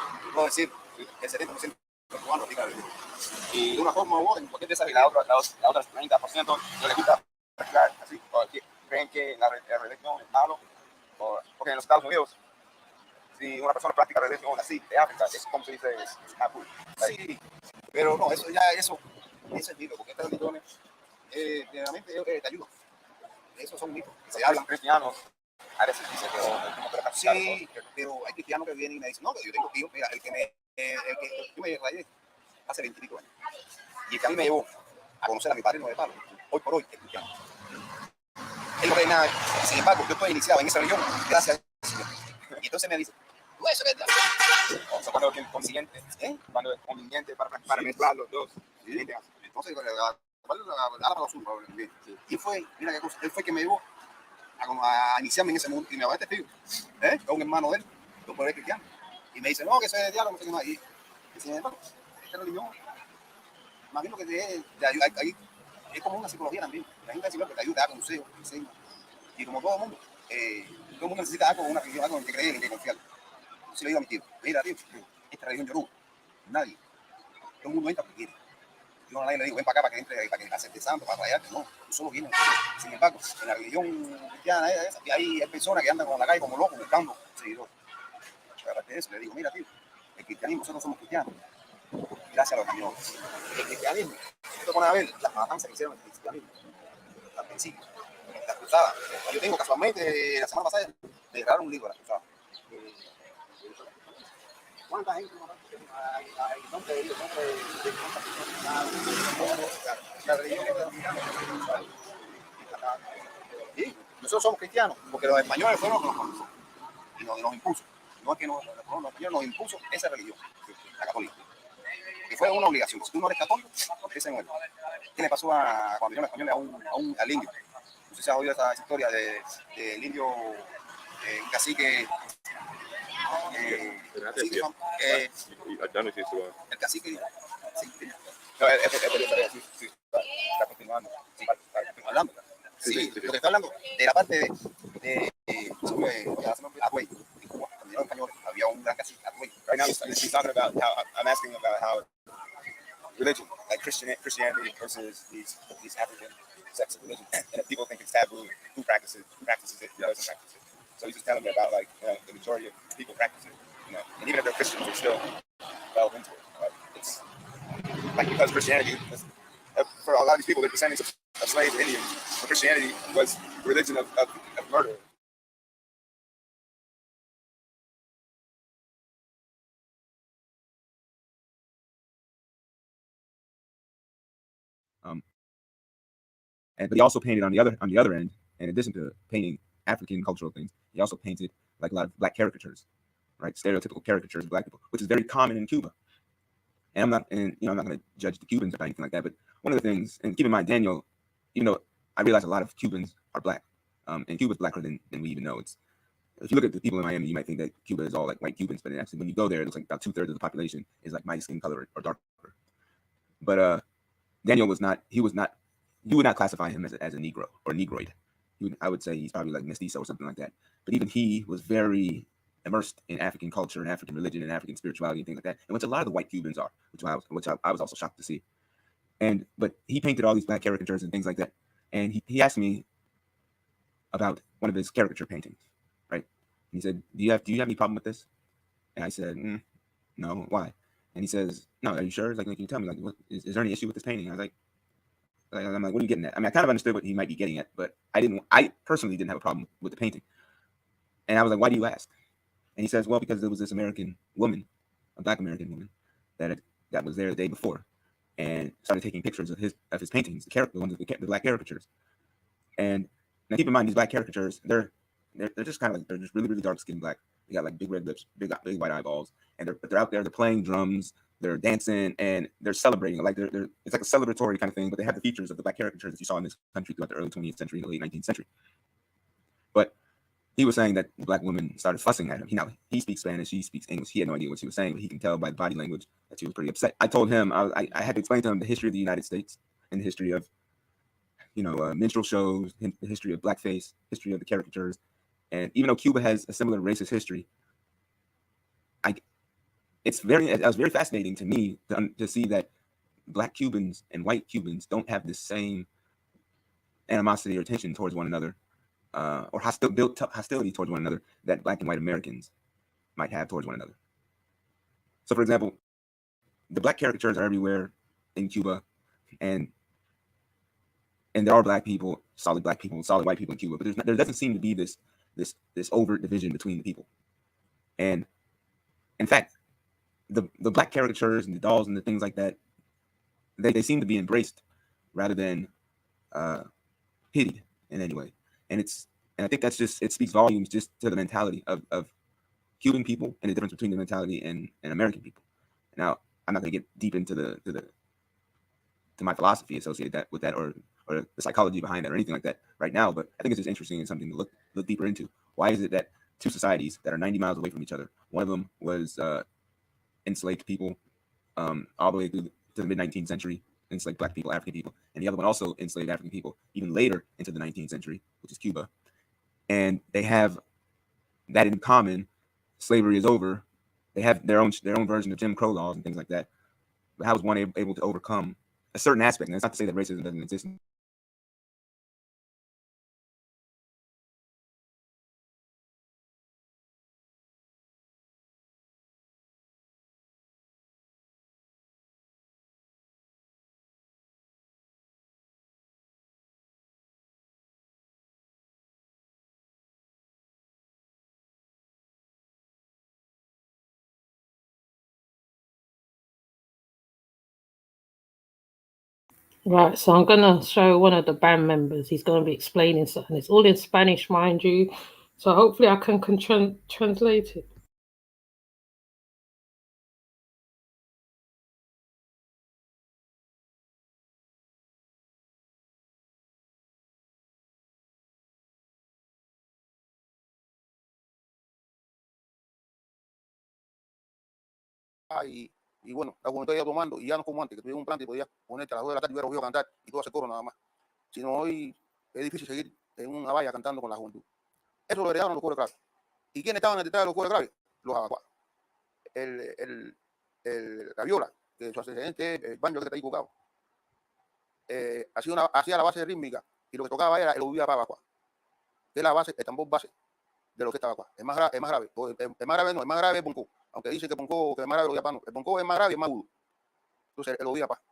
el 70% del cubano practica la religión. Y de una forma u otra, en cualquier de esas, Y la otra 30% no les gusta practicar así, o creen que la religión es malo, porque en los Estados Unidos, si una persona practica religión así de África, es como se dice, es tabú. Sí, pero no, eso es mito, porque estas religiones realmente te ayudan. Esos son mitos. Se hablan cristianos, a veces dicen que no puede practicar. Sí, pero hay cristianos que vienen y me dicen, no, pero yo tengo tío, mira, el que yo me rayé hace 20 años. Y el que a mí me llevó a conocer a mi padrino de palo, hoy por hoy es cristiano. Él no cree nada. Sin embargo, yo estoy iniciado en esa religión gracias a Señor. Y entonces me dice, eso es verdad. O sea, cuando es consciente, cuando es conveniente para mezclar los dos. Sí. Entonces, ahora para sur, y fue, mira qué cosa, él fue que me llevó a iniciarme en ese mundo. Y me va a testigo, es un hermano de él, yo por él cristiano. Y me dice, no, que eso es de diálogo, no sé qué más. Y sin embargo, esta religión, imagino que te ayuda, es como una psicología también. La gente dice que te ayuda a consejo, enseña. Y como todo el mundo necesita algo, una religión, algo en que creer, en que confiar. Entonces le digo a mi tío, mira tío, esta religión yoruba, nadie, todo el mundo entra porque quiere. Yo a nadie le digo, ven para acá para que entre, para que acepte santo, para rayarte. No, tú solo vienes. Sin embargo, en la religión cristiana, y hay personas que andan con la calle como locos buscando seguidores. Pero aparte de eso, le digo, mira tío, el cristianismo, nosotros somos cristianos, gracias a los españoles. El cristianismo, tú te pones a ver las matanzas que hicieron en el cristianismo, al principio, las cruzadas. Yo tengo casualmente, la semana pasada, me regalaron un libro de las cruzadas. ¿Cuánta gente hay nombre de ellos? La religión sí, nosotros somos cristianos, porque los españoles fueron los que nos colonizaron y nos impuso. No es que los españoles nos impuso esa religión, la católica. Y fue una obligación. Si tú no eres católico, ese no es. ¿Qué le pasó cuando vinieron los españoles al indio? No sé si has oído esa historia del indio, un cacique. El cacique. Sí, está continuando. Sí, está hablando. Sí, lo que está hablando de la parte de Agüey. En Cuba, cuando llegaron españoles, había un gran cacique, Agüey. Right now, he's talking about how I'm asking about how religion, like Christianity versus these African sects of religion, and people think it's taboo. Who practices it? Who doesn't practice it? So he's just telling me about like the majority of people practice it, and even if they're Christians, they still delve into it. It's like because Christianity, for a lot of these people, they're descendants of slaves and Indians. But Christianity was the religion of murder. But he also painted on the other end, in addition to painting African cultural things, he also painted like a lot of black caricatures, right? Stereotypical caricatures of black people, which is very common in Cuba. And I'm not going to judge the Cubans or anything like that. But one of the things, and keep in mind, Daniel, I realize a lot of Cubans are black, and Cuba's blacker than we even know. It's if you look at the people in Miami, you might think that Cuba is all like white Cubans, but actually, when you go there, it looks like about 2/3 of the population is like my skin color or darker. But Daniel was not. He was not. You would not classify him as a Negro or Negroid. I would say he's probably like mestizo or something like that. But even he was very immersed in African culture and African religion and African spirituality and things like that, and which a lot of the white Cubans are, which I was also shocked to see. But he painted all these black caricatures and things like that, and he asked me about one of his caricature paintings, right? And he said, "Do you have any problem with this?" And I said, "No, why?" And he says, "No, are you sure? Like, can you tell me, like, is there any issue with this painting?" I was like, I'm like, what are you getting at? I mean, I kind of understood what he might be getting at, but I personally didn't have a problem with the painting. And I was like, why do you ask? And he says, well, because there was this American woman, a black American woman, that was there the day before, and started taking pictures of his paintings, the black caricatures. And now keep in mind, these black caricatures, they're just kind of like, they're just really, really dark skinned black. They got like big red lips, big white eyeballs, and they're out there, they're playing drums, they're dancing, and they're celebrating. Like it's like a celebratory kind of thing, but they have the features of the black caricatures that you saw in this country throughout the early 20th century and the late 19th century. But he was saying that the black woman started fussing at him. He speaks Spanish, she speaks English. He had no idea what she was saying, but he can tell by the body language that she was pretty upset. I told him I had to explain to him the history of the United States and the history of minstrel shows, the history of blackface, history of the caricatures, and even though Cuba has a similar racist history, it was very fascinating to me to see that black Cubans and white Cubans don't have the same animosity or tension towards one another, or built up hostility towards one another that black and white Americans might have towards one another. So, for example, the black caricatures are everywhere in Cuba, and there are black people, solid white people in Cuba, but there doesn't seem to be this overt division between the people. And in fact, the black caricatures and the dolls and the things like that, they seem to be embraced rather than pitied in any way. And I think it speaks volumes just to the mentality of Cuban people and the difference between the mentality and American people. Now, I'm not going to get deep into to my philosophy associated with that or the psychology behind that or anything like that right now, but I think it's just interesting and something to look deeper into. Why is it that two societies that are 90 miles away from each other, one of them was enslaved people all the way through to the mid 19th century, enslaved black people, African people, and the other one also enslaved African people even later into the 19th century, which is Cuba, and they have that in common. Slavery is over. They have their own version of Jim Crow laws and things like that. But how is one able to overcome a certain aspect? And that's not to say that racism doesn't exist. Right, so I'm gonna show one of the band members. He's gonna be explaining something. It's all in Spanish, mind you. So hopefully I can translate it. Y bueno, la juventud ya tomando, y ya no como antes, que tuvieron un plan y podía ponerte a las 2 de la tarde y hubiera oído cantar y todo ese coro nada más. Sino hoy es difícil seguir en una valla cantando con la juventud. Eso lo heredaron los coros claves. ¿Y quiénes estaban detrás de los coros claves? Los abacuados. La viola, que que su asistente, el banjo que está ahí jugado, hacía la base rítmica y lo que tocaba era el ubía para abajo, que es la base, el tambor base de lo que estaba acá. Es más grave, es más grave. Es más grave, no, es más grave el bonco. Aunque dice que bonco, que es más grave el oyapá, no. El bonco es más grave y es más agudo. Entonces, el oyapá.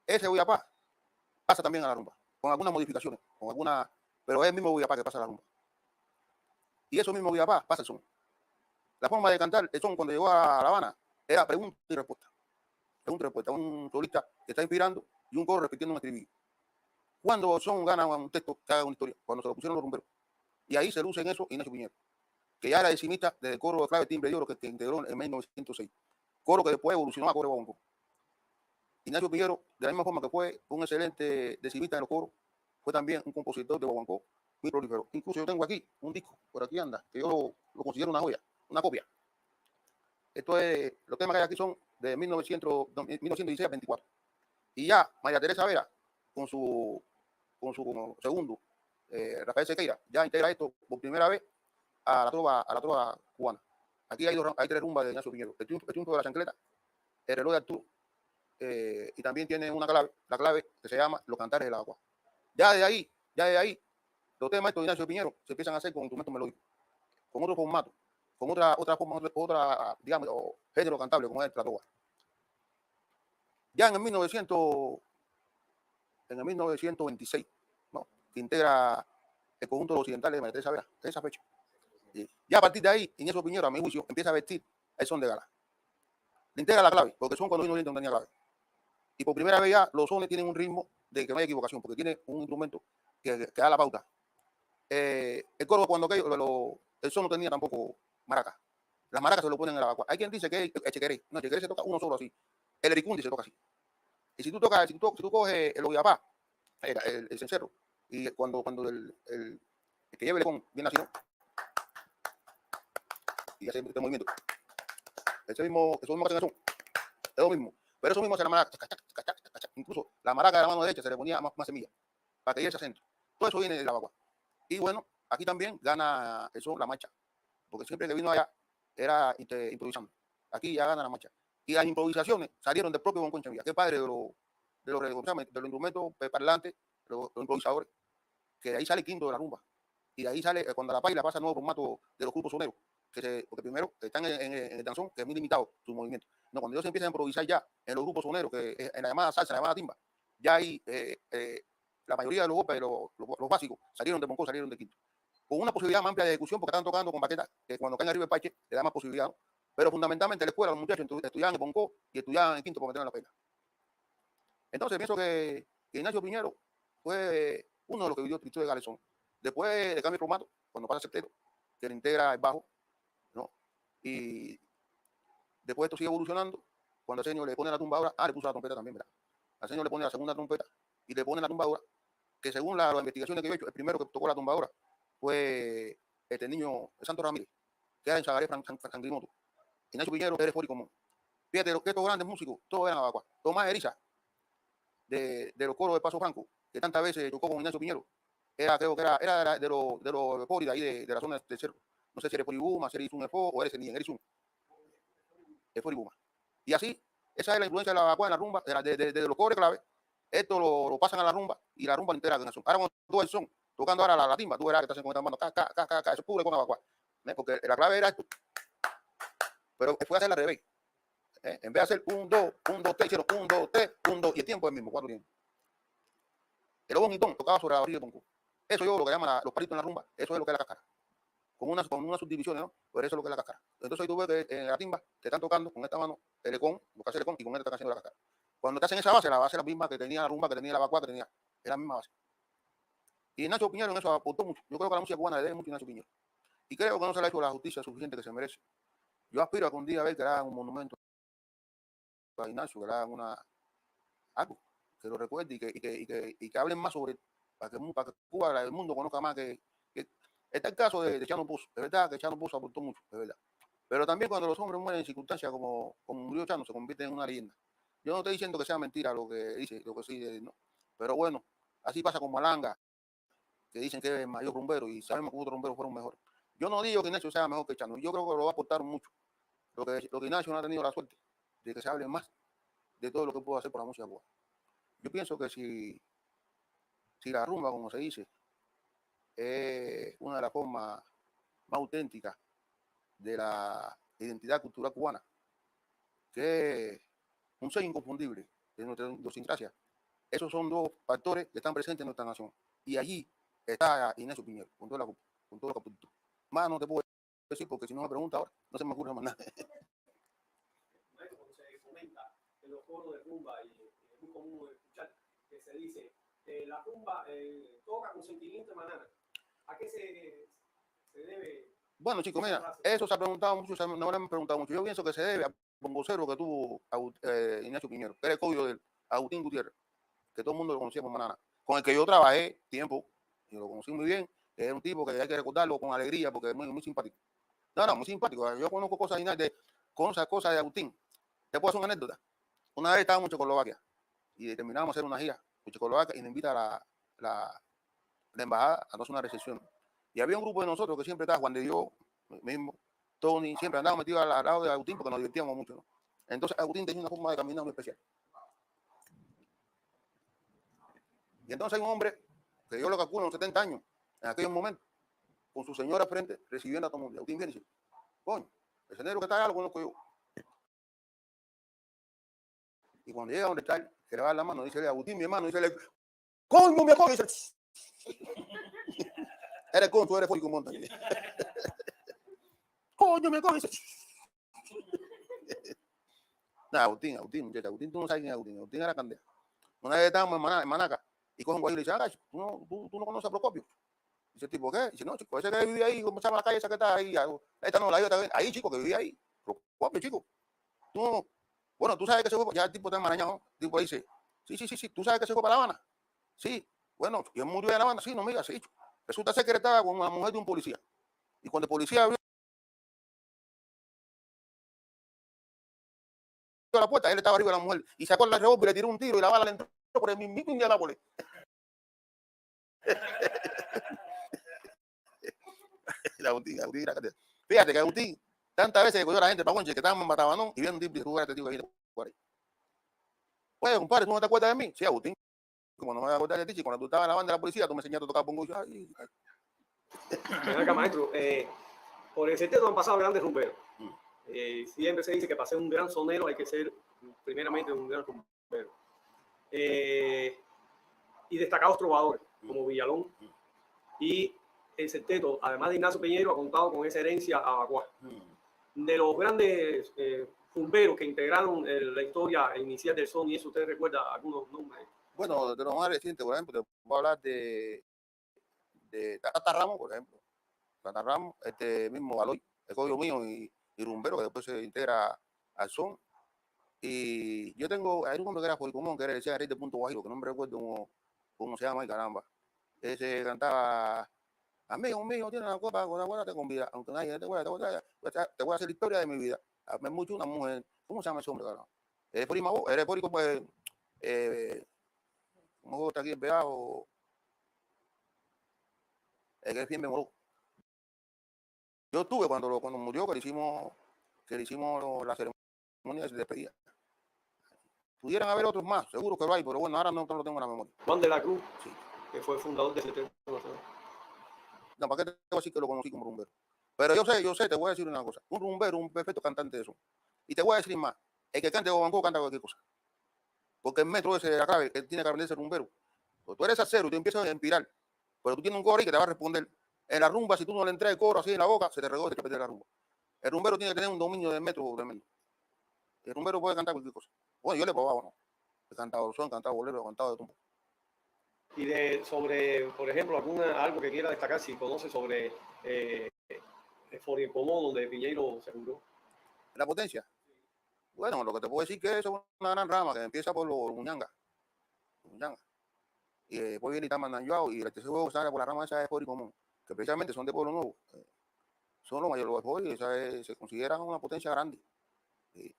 Ese oyapá pasa también a la rumba, con algunas modificaciones, pero es el mismo oyapá que pasa a la rumba. Y eso mismo oyapá pasa el son. La forma de cantar el son cuando llegó a La Habana era pregunta y respuesta. Pregunta y respuesta. Un solista que está inspirando y un coro repitiendo un estribillo. Cuando el son gana un texto que haga una historia, cuando se lo pusieron los rumberos. Y ahí se luce en eso Ignacio Piñero, que ya era decimista del coro de clave timbre de oro que integró en 1906. Coro que después evolucionó a coro de bongo. Ignacio Piñero, de la misma forma que fue un excelente decimista en los coros, fue también un compositor de guaguancó muy prolífero. Incluso yo tengo aquí un disco, por aquí anda, que yo lo considero una joya, una copia. Esto es, los temas que hay aquí son de 1916 a 24. Y ya María Teresa Vera, con su segundo, Rafael Sequeira, ya integra esto por primera vez a la trova cubana. Aquí hay tres rumbas de Ignacio Piñero. El triunfo de la chancleta, el reloj de Arturo, y también tiene una clave, la clave que se llama Los Cantares del Agua. Ya de ahí, los temas estos de Ignacio Piñero se empiezan a hacer con instrumentos melódicos, con otro formato, con otra forma, digamos, género cantable, como es la trova. Ya en el 1926, ¿no? Que integra el conjunto de los occidentales de María Teresa Vera, en esa fecha. Y ya a partir de ahí, Ignacio Piñero, a mi juicio, empieza a vestir el son de gala. Le integra la clave, porque son cuando vino no tenía clave. Y por primera vez ya los sones tienen un ritmo de que no hay equivocación, porque tiene un instrumento que da la pauta. El coro, cuando el son no tenía tampoco maracas. Las maracas se lo ponen en la vacua. Hay quien dice que es chequeré. No, chequeré se toca uno solo así. El ericundi se toca así. Y si tú coges el oyapá, el cencerro, y cuando el que lleve el lecón viene así, ¿no? Y hace este movimiento. Eso mismo que hacen el son. Es lo mismo. Pero eso mismo hace la maraca. Incluso la maraca de la mano derecha se le ponía más semilla para que diera ese acento. Todo eso viene de la vacua. Y bueno, aquí también gana eso la marcha. Porque siempre que vino allá era improvisando. Aquí ya gana la marcha. Y las improvisaciones salieron del propio Bonco Echeverría, que es padre de los instrumentos parlantes, los improvisadores, que de ahí sale el quinto de la rumba. Y de ahí sale, cuando la paila pasa al nuevo formato de los grupos soneros, porque primero están en el danzón, que es muy limitado su movimiento. No, cuando ellos se empiezan a improvisar ya en los grupos soneros, que en la llamada salsa, en la llamada timba, ya ahí la mayoría de los golpes, los básicos, salieron de Bonco, salieron de quinto. Con una posibilidad más amplia de ejecución, porque están tocando con baquetas, que cuando caen arriba el parche, le da más posibilidad, ¿no? Pero fundamentalmente en la escuela los muchachos estudiaban en Bonco y estudiaban en quinto para meter en la pena. Entonces pienso que Ignacio Piñero fue uno de los que vivió Cristo de Galezón. Después de cambio de formato, cuando pasa el septeto, que le integra el bajo, ¿no? Y después esto sigue evolucionando. Cuando el señor le pone la tumbadora, le puso la trompeta también, ¿verdad? Al señor le pone la segunda trompeta y le pone la tumbadora, que según las investigaciones que yo he hecho, el primero que tocó la tumbadora fue este niño, el Santo Ramírez, que era en Sagaré Sangrimoto. Ignacio Piñero era fórico común. Fíjate que estos grandes músicos, todos eran abacuas. Tomás Eriza, de los coros de Paso Franco, que tantas veces tocó con Ignacio Piñero, creo que era de los pobres de ahí, de la zona del cerro. No sé si eres Foribuma, si eres un Efo o eres el eres un Foribuma. Y así, esa es la influencia de la vacua en la rumba, de los cobres clave. Esto lo pasan a la rumba y la rumba entera en el son. Ahora cuando tú el son, tocando ahora la timba, tú verás que estás con esta mano, eso es puro con la vacua. Porque la clave era esto. Pero fue a hacer al revés. En vez de hacer 1, 2, 1, 2, 3, hicieron 1, 2, 3, 1, 2, y el tiempo es el mismo, 4 tiempos. El bonitón tocaba sobre la orilla de Ponco. Eso yo lo que llaman los palitos en la rumba, eso es lo que es la cáscara. Con unas subdivisiones, ¿no? Pero eso es lo que es la cáscara. Entonces ahí tú ves que en la timba te están tocando con esta mano el ecón, lo que hace el ecón, y con esta están haciendo la cáscara. Cuando te hacen esa base, la base es la misma que tenía la rumba, que tenía la vacua, que tenía, es la misma base. Y Nacho Piñero en eso aportó mucho. Yo creo que la música cubana le debe mucho a Nacho Piñero. Y creo que no se le ha hecho la justicia suficiente que se merece. Yo aspiro a que un día ver que le hagan un monumento a Ignacio, que le hagan algo, que lo recuerde y que hablen más sobre él, para que Cuba, el mundo conozca más que está el caso de Chano Pozo, es verdad que Chano Pozo aportó mucho, es verdad. Pero también cuando los hombres mueren en circunstancias como murió Chano, se convierte en una leyenda. Yo no estoy diciendo que sea mentira lo que dice, lo que sí, no. Pero bueno, así pasa con Malanga, que dicen que es el mayor rumbero y sabemos que otros rumberos fueron mejores. Yo no digo que Ignacio sea mejor que Chano, yo creo que lo va a aportar mucho. Lo que Ignacio no ha tenido la suerte de que se hable más de todo lo que puedo hacer por la música cubana. Yo pienso que si la rumba, como se dice, es una de las formas más auténticas de la identidad cultural cubana, que es un ser inconfundible de nuestra idiosincrasia. Esos son dos factores que están presentes en nuestra nación. Y allí está Ignacio Piñero, con todo lo que apuntó. Más no te puedo decir, porque si no me pregunta ahora, no se me ocurre más nada. Maestro, cuando se comenta en los foros de rumba, y es muy común escuchar que se dice, la rumba toca con sentimiento de manana. ¿A qué se debe? Bueno, chicos, mira, eso se ha preguntado mucho, no me han preguntado mucho. Yo pienso que se debe a un vocero que tuvo Ignacio Piñero, que era el código del Agustín Gutiérrez, que todo el mundo lo conocía como Manana, con el que yo trabajé tiempo, y lo conocí muy bien. Era un tipo que hay que recordarlo con alegría, porque es muy, muy simpático. No, muy simpático. Yo conozco cosas de Agustín. Te puedo hacer una anécdota. Una vez estábamos en Checoslovaquia y determinamos hacer una gira en Checoslovaquia y nos invita a la embajada a hacer una recepción. Y había un grupo de nosotros que siempre estaba, Juan de Dios mismo, Tony, siempre andábamos metidos al lado de Agustín porque nos divertíamos mucho, ¿no? Entonces Agustín tenía una forma de caminar muy especial. Y entonces hay un hombre que yo lo calculo en 70 años, en aquellos momentos, con su señora frente, recibiendo a todo el mundo. Agustín viene y dice, coño, el sendero que está allá lo conozco yo. Y cuando llega donde está él, se le va la mano, dice Agustín, mi hermano, dice, coño, mi hermano, dice, eres con, tú eres fórico, monta. Coño, me coge, dice, nah, Agustín, muchacha, Agustín, tú no sabes quién es Agustín. Agustín era candela. Una vez estábamos en Manaca y coge un guayo y le dice, ah, tú no conoces a Procopio. Dice el tipo, ¿qué? Dice, no, chico, ese que vivía ahí, ¿cómo se llama la calle esa que está ahí? Esta no, la iba ahí, chico, que vivía ahí. Procopio, chico. Tú no. Bueno, tú sabes que se fue, ya el tipo está enmarañado, ¿no? El tipo dice, sí, tú sabes que se fue para La Habana. Sí, bueno, y él murió en La Habana, sí, no me digas, sí. Resulta ser que él estaba con una mujer de un policía. Y cuando el policía abrió la puerta, él estaba arriba de la mujer y sacó el revólver y le tiró un tiro y la bala le entró por el mismo Indianápolis. Fíjate que Agustín, tantas veces que cogió a la gente para Guanche que estaban en Matabanón y viendo un tipo y jugar a este tío ahí por ahí. Oye, compadre, ¿tú no te acuerdas de mí? Sí, Agustín. Como no me voy a acordar de ti, si cuando tú estabas en la banda de la policía, tú me enseñaste a tocar bongo. Ven acá, maestro, por el sentido han pasado grandes rumberos. Siempre se dice que para ser un gran sonero hay que ser primeramente un gran rumbero. Y destacados trovadores como Villalón. Y el sexteto, además de Ignacio Piñero, ha contado con esa herencia a Bacuá. De los grandes rumberos que integraron la historia inicial del son, y eso usted recuerda algunos nombres. Bueno, de los más recientes, por ejemplo, te puedo hablar de Tata Ramos, por ejemplo. Tata Ramos, este mismo Aloy, el código mío y rumbero, que después se integra al son. Y yo hay un hombre que era Policomón, que era el rey de Punto Guajiro, que no me recuerdo cómo se llama, y caramba. Ese cantaba, amigo mío, tiene una copa, con agua te convida, aunque nadie te voy a hacer la historia de mi vida. Me mucho una mujer, ¿cómo se llama ese hombre, caramba? Eres Porico, pues, como está aquí en Peajo, que es bien me moró. Yo estuve cuando murió, que le hicimos la ceremonia de despedida. Pudieran haber otros más, seguro que lo hay, pero bueno, ahora no lo tengo en la memoria. Juan de la Cruz, sí, que fue fundador de ese. No, ¿para qué te voy a decir que lo conocí como rumbero? Pero yo sé, te voy a decir una cosa. Un rumbero, un perfecto cantante de eso. Y te voy a decir más. El que cante Bobanco canta cualquier cosa. Porque el metro ese de la clave, que tiene que aprender ese rumbero. Pues tú eres acero y te empiezas a empirar. Pero tú tienes un coro ahí que te va a responder. En la rumba, si tú no le entras el coro así en la boca, se te regó y te pierde la rumba. El rumbero tiene que tener un dominio del metro tremendo. El rumbero puede cantar cualquier cosa. Bueno, yo le he probado, ¿no? He cantado son, he cantado bolero, he cantado de tumbo. Y sobre, por ejemplo, algo que quiera destacar, si conoce sobre Foriecomó, donde Piñeiro se juró. ¿La potencia? Bueno, lo que te puedo decir es que eso es una gran rama que empieza por los Muñanga. Y después viene Itamanayuao y el tercer juego sale por la rama esa de Foriecomó, que precisamente son de Pueblo Nuevo. Son los mayores de se consideran una potencia grande. Y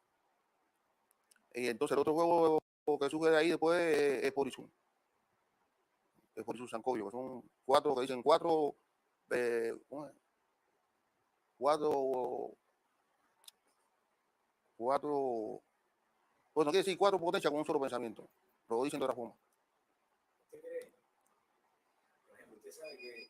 entonces el otro juego que surge de ahí después es Porizum. Es Porizum Sancovio, que son cuatro, que dicen cuatro Pues no quiere decir 4 potencias con un solo pensamiento. Lo dicen de otra forma. ¿Usted cree? Por ejemplo, usted sabe que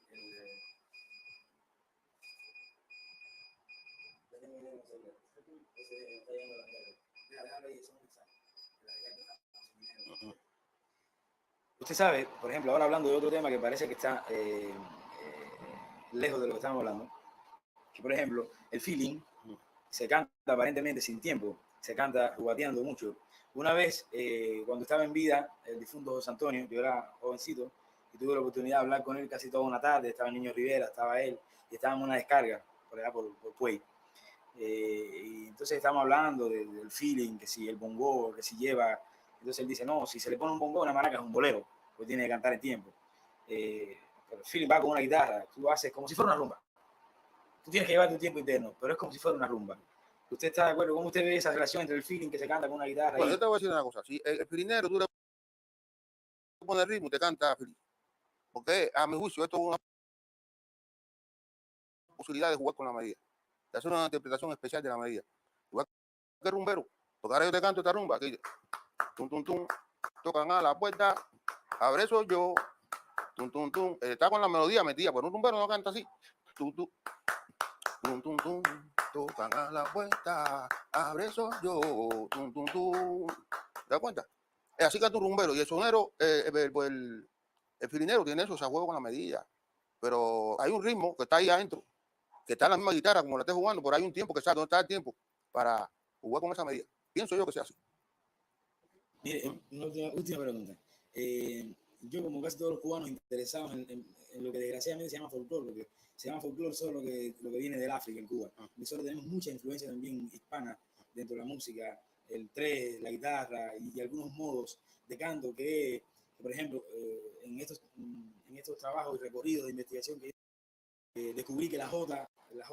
usted sabe, por ejemplo, ahora hablando de otro tema que parece que está lejos de lo que estamos hablando, que por ejemplo, el feeling se canta aparentemente sin tiempo, se canta jugateando mucho. Una vez, cuando estaba en vida, el difunto José Antonio, yo era jovencito, y tuve la oportunidad de hablar con él casi toda una tarde, estaba el Niño Rivera, estaba él, y estábamos en una descarga, por allá por Puey. Y entonces estábamos hablando del feeling, que si el bongo, que si lleva. Entonces él dice, no, si se le pone un bongo a una maraca es un bolero, pues tiene que cantar en tiempo. Pero el feeling va con una guitarra, tú lo haces como si fuera una rumba. Tú tienes que llevar tu tiempo interno, pero es como si fuera una rumba. ¿Usted está de acuerdo? ¿Cómo usted ve esa relación entre el feeling que se canta con una guitarra? Bueno, yo te voy a decir una cosa. Si el filinero tú le pones ritmo, te canta feliz. Porque a mi juicio esto es una posibilidad de jugar con la medida, de hacer una interpretación especial de la medida. Igual que rumbero. Porque ahora yo te canto esta rumba, que tum, tum, tum, tocan a la puerta, abre soy yo, tum, tum, tum. Está con la melodía metida, pero un rumbero no canta así. Tum, tum, tum, tum, tum, tocan a la puerta, abre soy yo, tum, tum, tum. ¿Te das cuenta? Es así canta un rumbero. Y el sonero, el filinero tiene eso, o sea, juego con la medida. Pero hay un ritmo que está ahí adentro, que está en la misma guitarra como la esté jugando, pero hay un tiempo que está, donde está el tiempo para jugar con esa medida. Pienso yo que sea así. Mire, una última pregunta. Yo, como casi todos los cubanos interesados en lo que desgraciadamente se llama folclore, porque se llama folclore solo lo que viene del África en Cuba. Nosotros tenemos mucha influencia también hispana dentro de la música, el tres, la guitarra y algunos modos de canto que, por ejemplo, en estos trabajos y recorridos de investigación que descubrí que la jota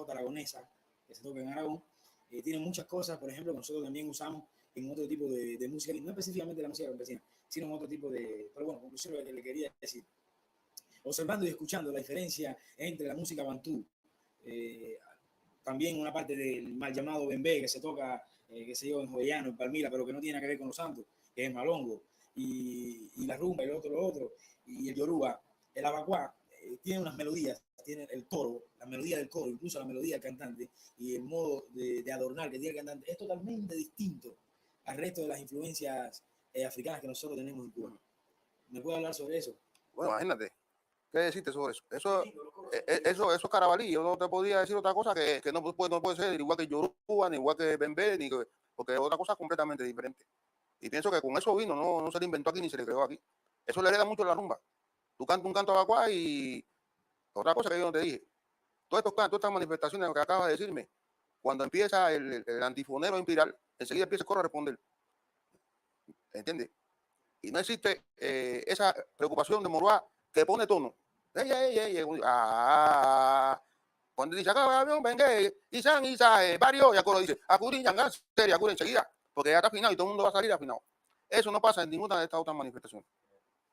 aragonesa, que se toca en Aragón, tiene muchas cosas, por ejemplo, que nosotros también usamos en otro tipo de música, no específicamente la música campesina, sino en otro tipo de... Pero bueno, conclusión lo que le quería decir. Observando y escuchando la diferencia entre la música bantú, eh, también una parte del mal llamado bembé que se toca, que se lleva en Jovellanos, en Palmira, pero que no tiene nada que ver con los santos, que es el malongo, y la rumba, y lo otro, y el yoruba, el abacuá, tiene unas melodías, tiene el coro, la melodía del coro, incluso la melodía del cantante, y el modo de adornar que tiene el cantante, es totalmente distinto al resto de las influencias africanas que nosotros tenemos en Cuba. ¿Me puede hablar sobre eso? Bueno, imagínate. ¿Qué decirte sobre eso? Eso es carabalí. Yo no te podía decir otra cosa que no puede ser igual que Yoruba, ni igual que Bembé, porque es otra cosa completamente diferente. Y pienso que con eso vino, no se le inventó aquí ni se le creó aquí. Eso le hereda mucho a la rumba. Tú cantas un canto abacuá y otra cosa que yo no te dije. Todas estas manifestaciones que acabas de decirme, cuando empieza el antifonero a inspirar, enseguida empieza el coro a responder. ¿Entiendes? Y no existe esa preocupación de Moroá que pone tono. Cuando dice acá avión, venga, y San Isa, varios, y el coro dice, acurin, seria, acurin enseguida, porque ya está afinado y todo el mundo va a salir afinado. Eso no pasa en ninguna de estas otras manifestaciones.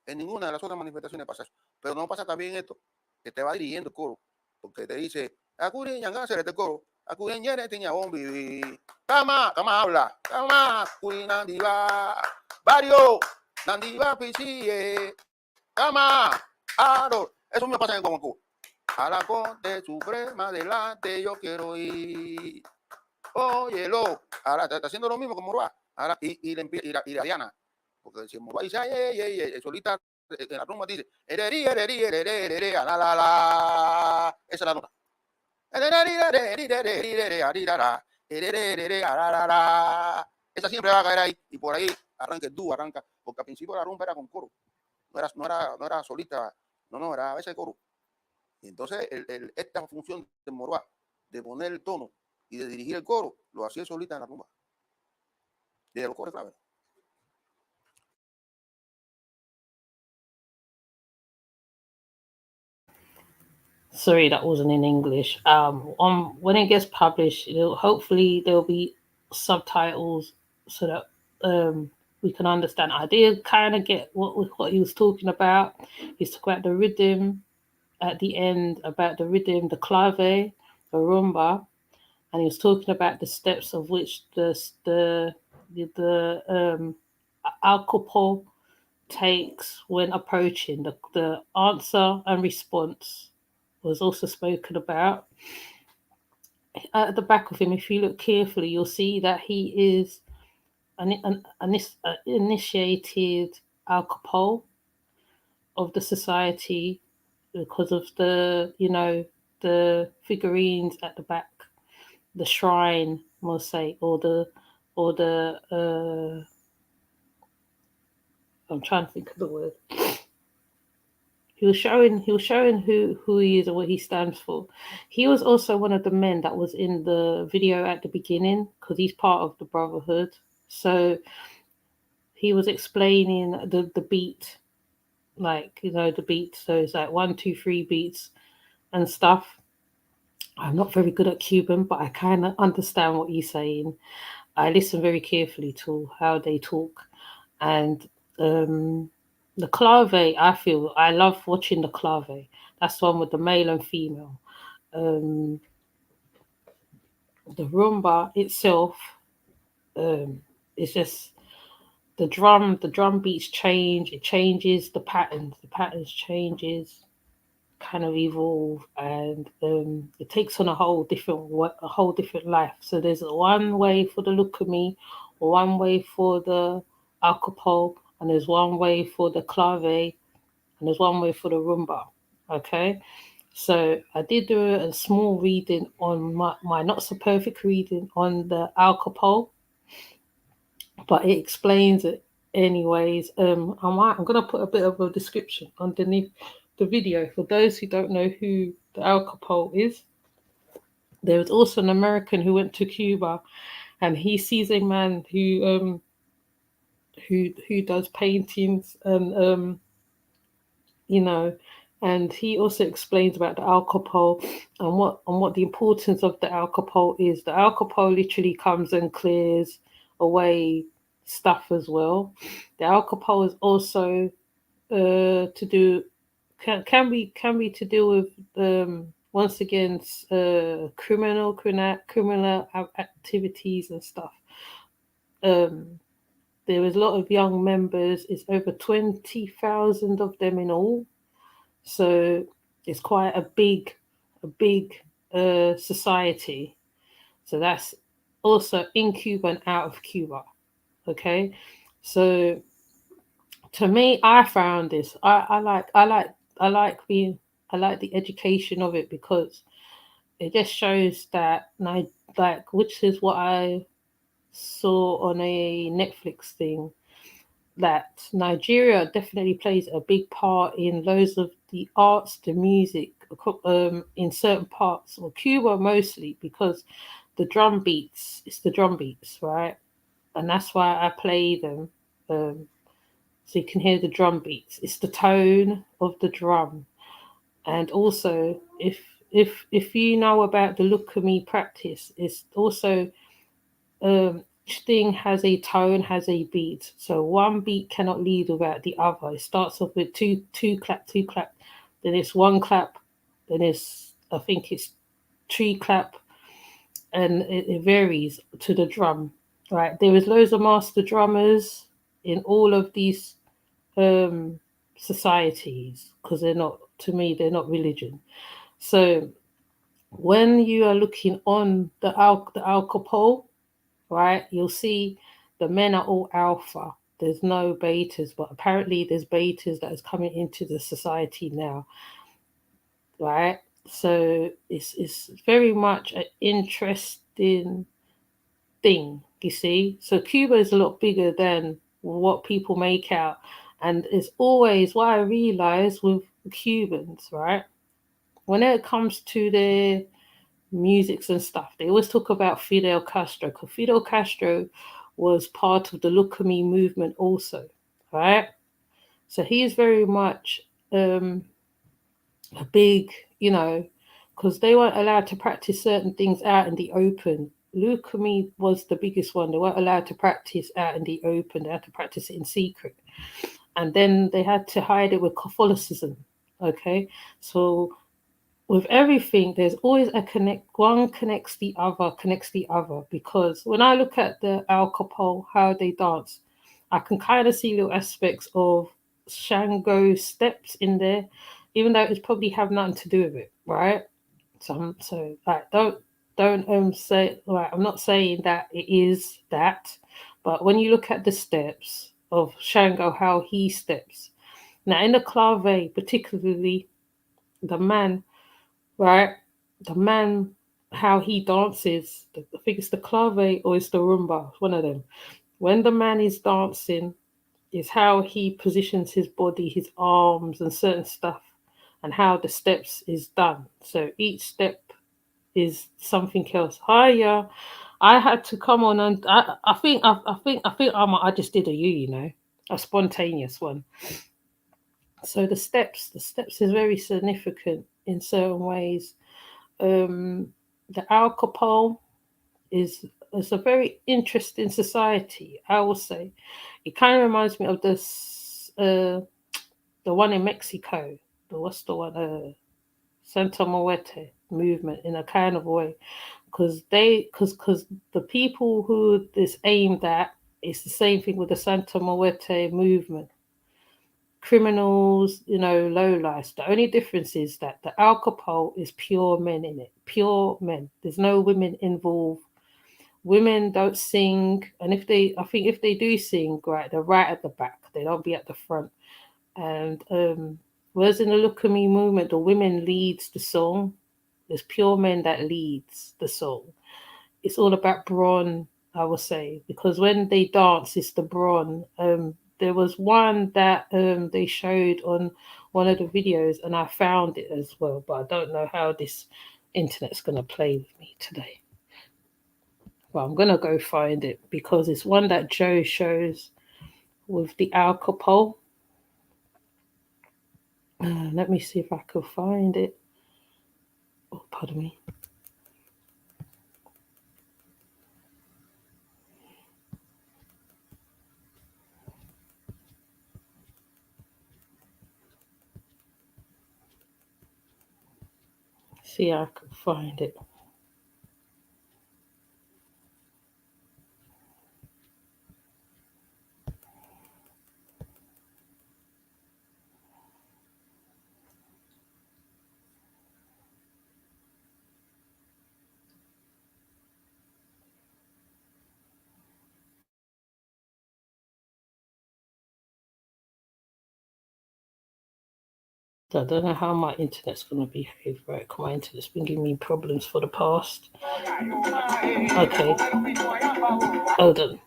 En ninguna de las otras manifestaciones pasa eso. Pero no pasa también esto, que te va dirigiendo el coro, porque te dice, acurin, seria, este coro, acurin, yere, tiña, bombi, cama habla, cama, acurin, andiva, varios, Nandiva Pichie, Cama, Aro. Eso me pasa en Cuba. A la Corte Suprema delante yo quiero ir. Óyelo. Ahora está haciendo lo mismo con Morba. Ahora, y la Diana. Porque si Morba dice, solita en la rumba dice, la. Esa es la nota. Esa siempre va a caer ahí. Y por ahí arranca el dúo, arranca. Porque al principio la rumba era con coro. No era solista. No, era a veces coro. Y entonces esta función de Moroá, de poner el tono y de dirigir el coro, lo hacía solita en la rumba. Y de los coros, claro. Sorry, that wasn't in English. When it gets published, hopefully there'll be subtitles so that we can understand. I did kind of get what he was talking about. He's talking about the rhythm at the end, about the rhythm, the clave, the rumba, and he was talking about the steps of which the alcohol takes when approaching. The answer and response was also spoken about. At the back of him, if you look carefully, you'll see that he is an initiated alcohol of the society because of the figurines at the back, the shrine, we'll say, or the I'm trying to think of the word. He was showing who he is and what he stands for. He was also one of the men that was in the video at the beginning because he's part of the Brotherhood. So he was explaining the beat, like the beat. So it's like 1, 2, 3 beats and stuff. I'm not very good at Cuban, but I kind of understand what he's saying. I listen very carefully to how they talk, and the clave. I love watching the clave. That's the one with the male and female. Um, the rumba itself is just the drum. The drum beats change. It changes the patterns. The patterns changes, kind of evolve, and it takes on a whole different life. So there's one way for the look of me, one way for the alcohol, and there's one way for the clave, and there's one way for the rumba. Okay, so I did do a small reading on my not so perfect reading on the alcohol, but it explains it anyways. I'm gonna put a bit of a description underneath the video for those who don't know who the alcohol is. There was also an American who went to Cuba, and he sees a man who does paintings, and and he also explains about the alcohol and what the importance of the alcohol is. The alcohol literally comes and clears away stuff as well. The alcohol is also to do can be to do with once again criminal activities and stuff. There is a lot of young members. It's over 20,000 of them in all. So it's quite a big society. So that's also in Cuba and out of Cuba. Okay, so to me, I found this. I like the education of it because it just shows that which is what I saw on a Netflix thing, that Nigeria definitely plays a big part in loads of the arts, the music, in certain parts, or Cuba mostly, because it's the drum beats, right? And that's why I play them. So you can hear the drum beats. It's the tone of the drum. And also, if you know about the look of me practice, it's also each thing has a tone, has a beat. So one beat cannot lead without the other. It starts off with two clap, then it's one clap, then I think it's three clap, and it varies to the drum. Right, there is loads of master drummers in all of these societies, because to me they're not religion. So when you are looking on the alcohol, right, you'll see the men are all alpha. There's no betas, but apparently there's betas that is coming into the society now, right? So it's very much an interesting thing, you see. So Cuba is a lot bigger than what people make out. And it's always what I realize with Cubans, right? When it comes to their musics and stuff, they always talk about Fidel Castro, because Fidel Castro was part of the Look at Me movement also, right? So he is very much a big, because they weren't allowed to practice certain things out in the open. Look at Me was the biggest one. They weren't allowed to practice out in the open. They had to practice it in secret. And then they had to hide it with Catholicism. Okay, so with everything, there's always a connect. One connects the other. Because when I look at the Alcopole, how they dance, I can kind of see little aspects of Shango steps in there, even though it probably have nothing to do with it, right? So like, don't say, like, I'm not saying that it is that, but when you look at the steps of Shango, how he steps now in the clave, particularly the man, right? The man, how he dances. I think it's the clave or it's the rumba, one of them. When the man is dancing, is how he positions his body, his arms, and certain stuff, and how the steps is done. So each step is something else. Hiya. I had to come on, and I just did you know, a spontaneous one. So the steps is very significant in certain ways. The Alcopole is a very interesting society, I will say. It kind of reminds me of this the one in Mexico. What's the one? Santa Muerte movement in a kind of way, because the people who this aimed at, it's the same thing with the Santa Muerte movement. Criminals, you know, low lives. The only difference is that the Alcopole is pure men in it, pure men. There's no women involved. Women don't sing, and I think if they do sing, right, they're right at the back. They don't be at the front. And whereas in the Look at Me movement, the women leads the song. There's pure men that leads the song. It's all about brawn, I would say, because when they dance, it's the brawn. There was one that they showed on one of the videos, and I found it as well, but I don't know how this internet's going to play with me today. Well, I'm going to go find it because it's one that Joe shows with the Alcopole. Let me see if I can find it. Oh, pardon me. See, I can find it. I don't know how my internet's going to behave. Right, my internet's been giving me problems for the past. Okay, hold on.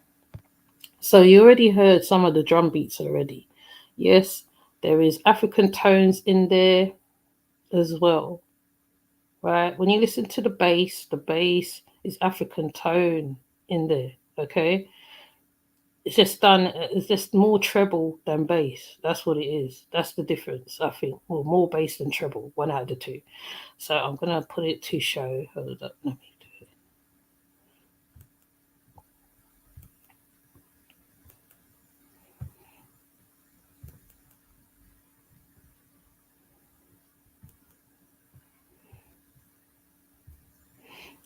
So you already heard some of the drum beats already. Yes, there is African tones in there as well. Right, when you listen to the bass is African tone in there. Okay, it's just more treble than bass. That's what it is. That's the difference, I think. Well, more bass than treble, one out of the two. So I'm gonna put it to show. Hold up, let me do it.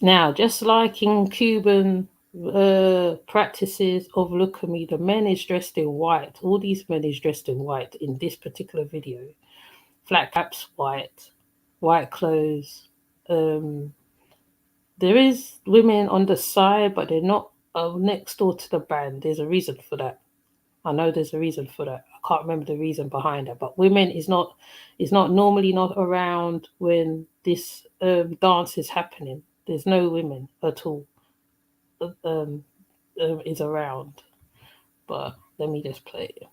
Now, just like in Cuban practices of Look at Me, the men is dressed in white. All these men is dressed in white in this particular video. Flat caps, white clothes. There is women on the side, but they're not next door to the band. There's a reason for that. I know there's a reason for that. I can't remember the reason behind that. But women is not normally not around when this dance is happening. There's no women at all is around. But let me just play it.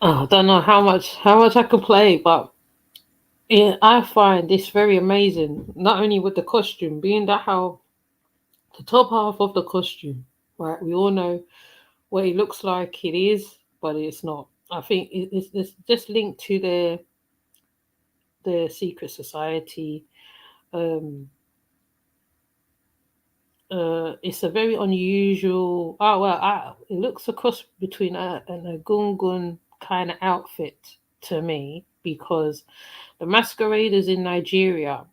Oh, I don't know how much I could play, but yeah, I find this very amazing. Not only with the costume, being that how the top half of the costume, right? We all know what it looks like. It is, but it's not. I think it's just linked to the secret society. Um, it's a very unusual. Oh well, it looks a cross between a gungun kind of outfit to me because the masqueraders in Nigeria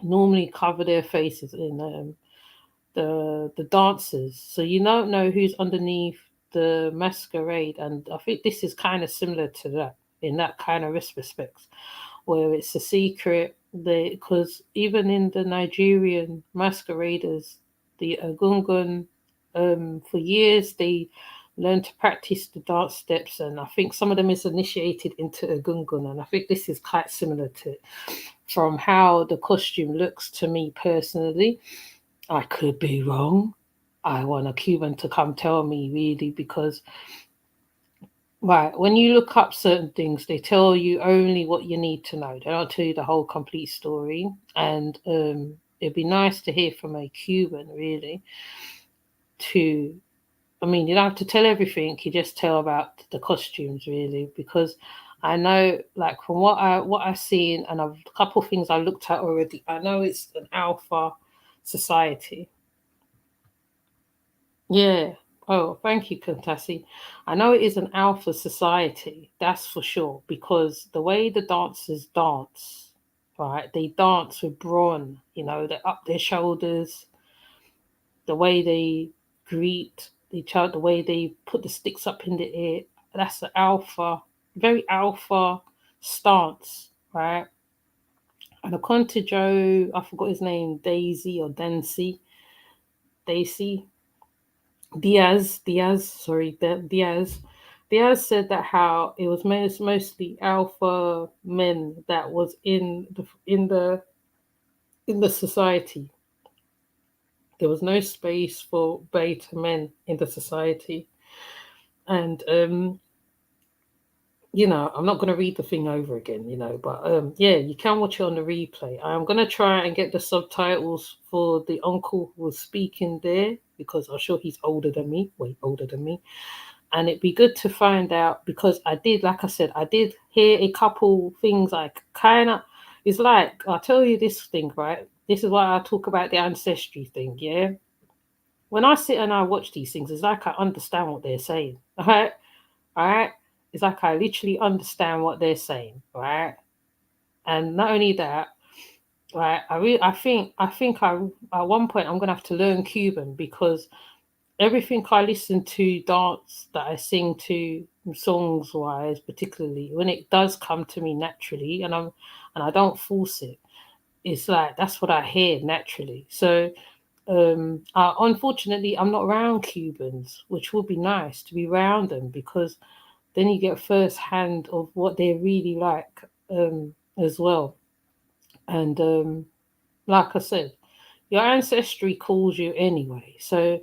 normally cover their faces in the dancers, so you don't know who's underneath the masquerade, and I think this is kind of similar to that in that kind of respects, where it's a secret. Because even in the Nigerian masqueraders, the Agungun, for years they learn to practice the dance steps, and I think some of them is initiated into Agungun, and I think this is quite similar to it from how the costume looks to me personally. I could be wrong. I want a Cuban to come tell me really because right, when you look up certain things, they tell you only what you need to know. They don't tell you the whole complete story. And it'd be nice to hear from a Cuban really to I mean, you don't have to tell everything, you just tell about the costumes really because I know like from what I've seen and a couple of things I looked at already, I know it's an alpha society. Yeah. Oh, thank you, Kantasi. I know it is an alpha society, that's for sure, because the way the dancers dance, right? They dance with brawn, they up their shoulders, the way they greet each other, the way they put the sticks up in the air. That's an alpha, very alpha stance, right? And according to Joe, I forgot his name, Daisy or Dancy, Daisy, Diaz. Diaz said that how it was mostly alpha men that was in the society. There was no space for beta men in the society, and I'm not going to read the thing over again, but yeah, you can watch it on the replay. I'm going to try and get the subtitles for the uncle who was speaking there because I'm sure he's older than me, way older than me. And it'd be good to find out because like I said, I did hear a couple things like kind of, it's like, I'll tell you this thing, right? This is why I talk about the ancestry thing, yeah? When I sit and I watch these things, it's like I understand what they're saying, right? All right? It's like I literally understand what they're saying, right? And not only that, right? I think I at one point I'm gonna have to learn Cuban because everything I listen to, dance that I sing to, songs wise, particularly when it does come to me naturally, and I don't force it. It's like that's what I hear naturally. So unfortunately, I'm not around Cubans, which would be nice to be around them because then you get first hand of what they're really like as well. And like I said, your ancestry calls you anyway. So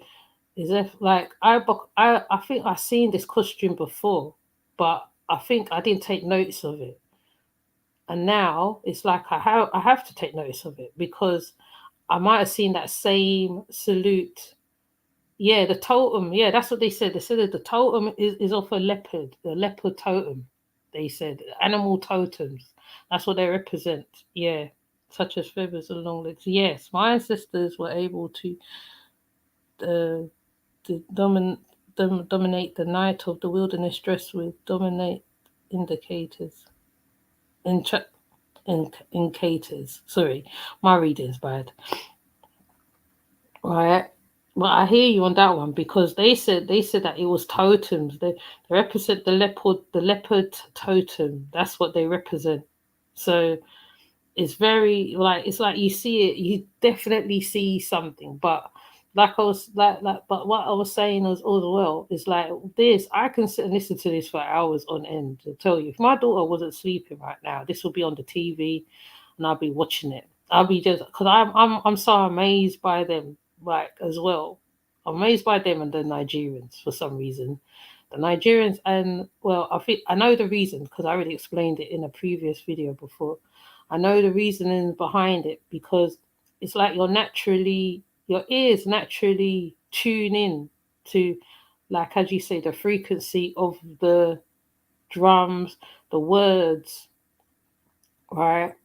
is if like I think I've seen this costume before, but I think I didn't take notice of it. And now it's like I have to take notice of it because I might have seen that same salute. Yeah, the totem. Yeah, that's what they said. They said that the totem is of a leopard, the leopard totem. They said animal totems. That's what they represent. Yeah, such as feathers and long legs. Yes, my ancestors were able uh, to dominate the night of the wilderness dressed with dominate indicators. Intra- indicators. Sorry, my reading's bad. Right. Well, I hear you on that one because they said that it was totems. They represent the leopard totem. That's what they represent. So it's very like it's like you see it, you definitely see something. But like I was but what I was saying as well is like this. I can sit and listen to this for hours on end. To tell you, if my daughter wasn't sleeping right now, this would be on the TV, and I'll be watching it. I'll be just because I'm so amazed by them, like as well. I'm amazed by them and the Nigerians for some reason. The Nigerians and well, I think I know the reason because I already explained it in a previous video before. I know the reasoning behind it because it's like your ears naturally tune in to, like as you say, the frequency of the drums, the words, right?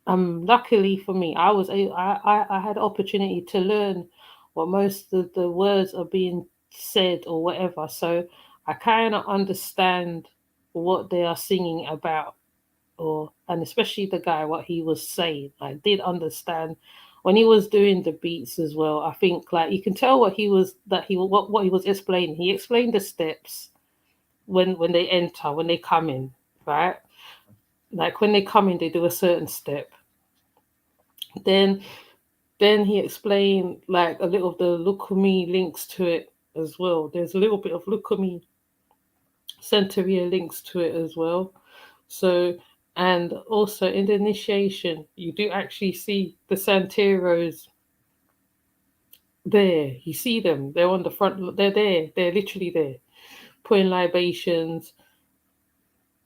Luckily for me, I had opportunity to learn what most of the words are being said or whatever. So I kind of understand what they are singing about, or and especially the guy what he was saying. I did understand when he was doing the beats as well. I think like you can tell what he was explaining. He explained the steps when they enter, when they come in, right? Like when they come in, they do a certain step. Then then he explained like a little of the look at me links to it as well. There's a little bit of look at me Centuria links to it as well. So and also in the initiation, you do actually see the Santeros there. You see them. They're on the front. They're there. They're literally there, putting libations,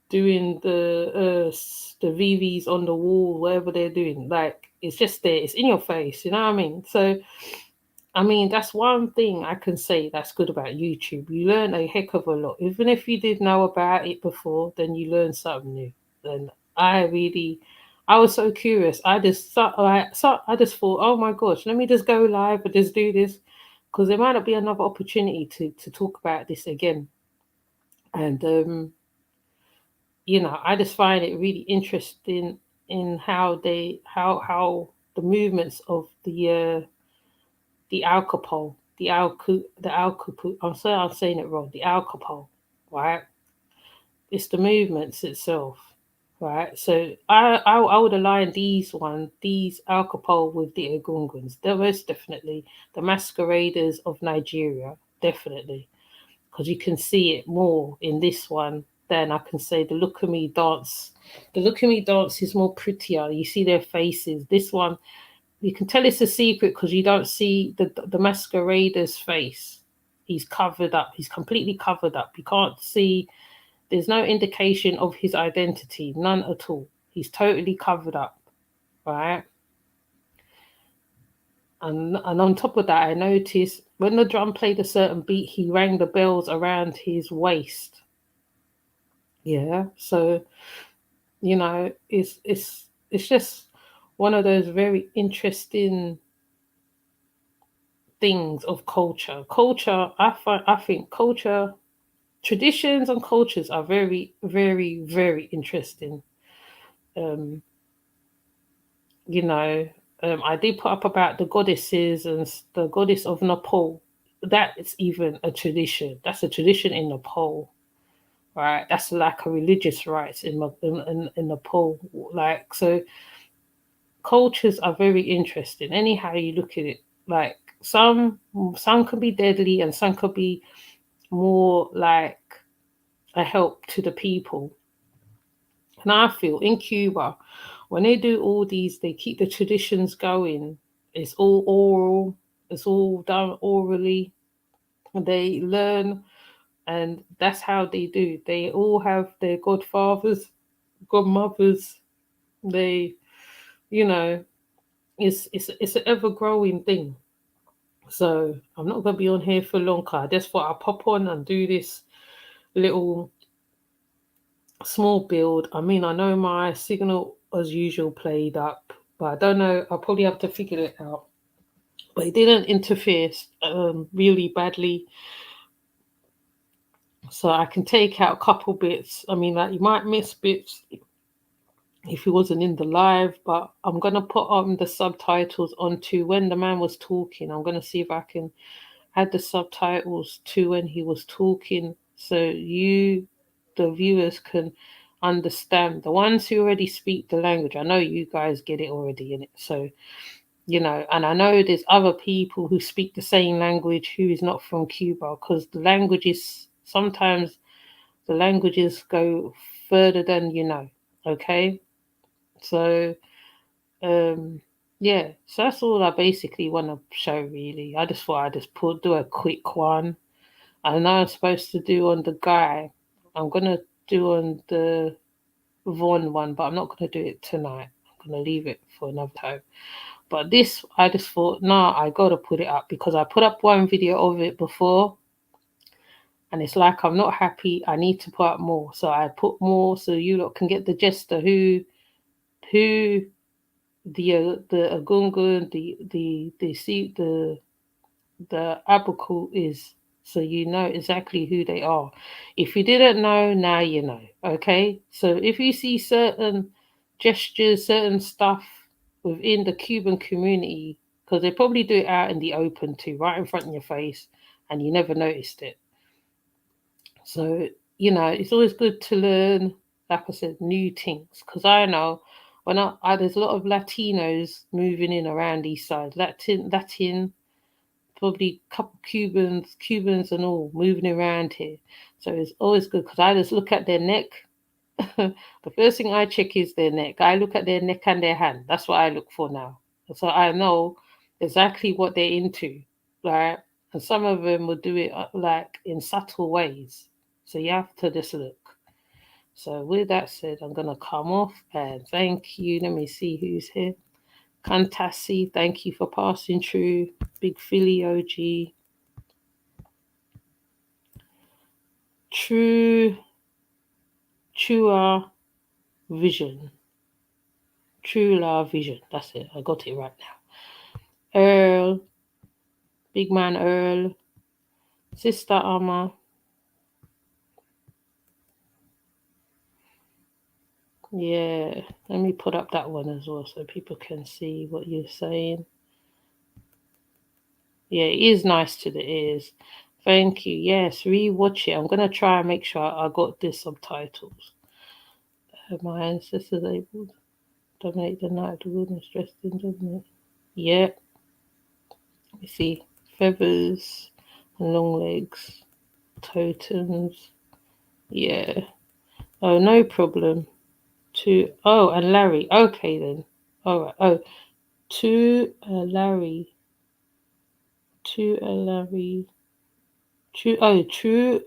doing the VVs on the wall, whatever they're doing. Like it's just there. It's in your face. You know what I mean? So I mean, that's one thing I can say that's good about YouTube. You learn a heck of a lot. Even if you did know about it before, then you learn something new. And I was so curious. I just thought, oh my gosh, let me just go live and just do this because there might not be another opportunity to talk about this again. And I just find it really interesting in how the movements of the alcohol, the alcohol. I'm sorry, I'm saying it wrong. The alcohol, right? It's the movements itself, right? So I would align these alcohol with the Egunguns. They're most definitely the masqueraders of Nigeria, definitely, because you can see it more in this one than I can say the look at me dance. The look at me dance is more prettier. You see their faces. This one you can tell it's a secret because you don't see the masquerader's face. He's covered up. He's completely covered up. You can't see. There's no indication of his identity. None at all. He's totally covered up, right? And on top of that, I noticed when the drum played a certain beat, he rang the bells around his waist. Yeah. So it's just one of those very interesting things of culture. I think culture, traditions and cultures are very, very, very interesting. Um, you know, I did put up about the goddesses and the goddess of Nepal. That is even a tradition. That's a tradition in Nepal, right? That's like a religious rites in Nepal. Like, so cultures are very interesting. Anyhow you look at it, like some can be deadly and some could be more like a help to the people. And I feel in Cuba, when they do all these, they keep the traditions going. It's all oral, it's all done orally. They learn, and that's how they do. They all have their godfathers, godmothers. They, you know, it's an ever growing thing. So I'm not gonna be on here for long. I just thought I'd pop on and do this little small build. I mean, I know my signal as usual played up, but I don't know. I'll probably have to figure it out. But it didn't interfere really badly, so I can take out a couple bits. I mean, like you might miss bits if he wasn't in the live, but I'm gonna put on the subtitles onto when the man was talking. I'm gonna see if I can add the subtitles to when he was talking, so you, the viewers, can understand. The ones who already speak the language, I know you guys get it already in it. So, and I know there's other people who speak the same language who is not from Cuba, because the languages sometimes the languages go further than okay. So yeah, so that's all I basically want to show really. I just thought I'd just do a quick one. I know I'm supposed to do on the guy. I'm gonna do on the Vaughn one, but I'm not gonna do it tonight. I'm gonna leave it for another time. But this, I just thought, nah, I gotta put it up because I put up one video of it before, and it's like I'm not happy. I need to put up more, so I put more so you lot can get the gist of who the Agungun, the Abaku is, so you know exactly who they are. If you didn't know, now you know. Okay, so if you see certain gestures, certain stuff within the Cuban community, because they probably do it out in the open too, right in front of your face, and you never noticed it. So it's always good to learn, like I said, new things. Because I know when there's a lot of Latinos moving in around these sides, Latin, probably a couple Cubans and all moving around here. So it's always good because I just look at their neck. The first thing I check is their neck. I look at their neck and their hand. That's what I look for now. So I know exactly what they're into, right? And some of them will do it like in subtle ways. So you have to just look. So with that said, I'm gonna come off and thank you. Let me see who's here. Kantasi, thank you for passing through. Big Philly OG. True Vision. True La Vision. That's it. I got it right now. Earl. Big Man Earl. Sister Amma. Yeah. Let me put up that one as well so people can see what you're saying. Yeah, it is nice to the ears. Thank you. Yes, rewatch it. I'm going to try and make sure I got the subtitles. My ancestors able to dominate the night of the wilderness dressed in dominate. Yeah. You see feathers and long legs. Totems. Yeah. Oh, no problem. And Larry. Okay then. All right. Oh, Larry. Larry. True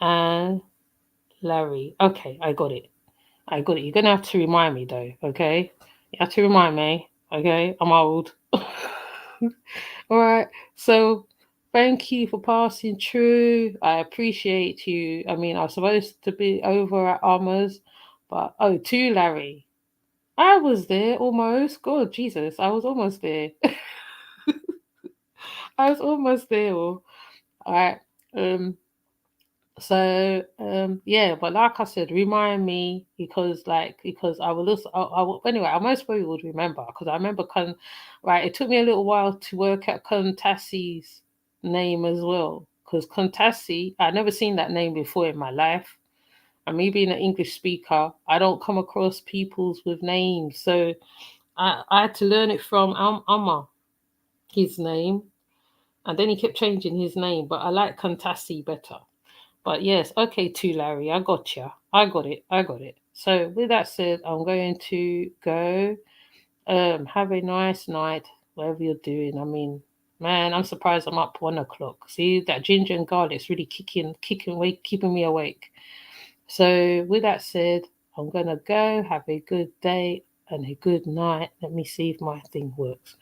and Larry. Okay, I got it. You're gonna have to remind me though, okay? You have to remind me, okay? I'm old. All right. So thank you for passing through. I appreciate you. I mean, I was supposed to be over at Armours, but to Larry. I was there almost. God, Jesus, I was almost there. I was almost there. All right. So yeah, but like I said, remind me because I will also anyway. I most probably would remember because I remember right. It took me a little while to work out Contassi's name as well because Contassi I never seen that name before in my life. And me being an English speaker, I don't come across peoples with names, so I had to learn it from Amma, his name, and then he kept changing his name. But I like Contassi better. But yes, okay, too, Larry. I got you. I got it. I got it. So with that said, I'm going to go. Have a nice night, whatever you're doing. I mean, man, I'm surprised I'm up 1 o'clock. See that ginger and garlic's really kicking awake, keeping me awake. So with that said, I'm gonna go. Have a good day and a good night. Let me see if my thing works.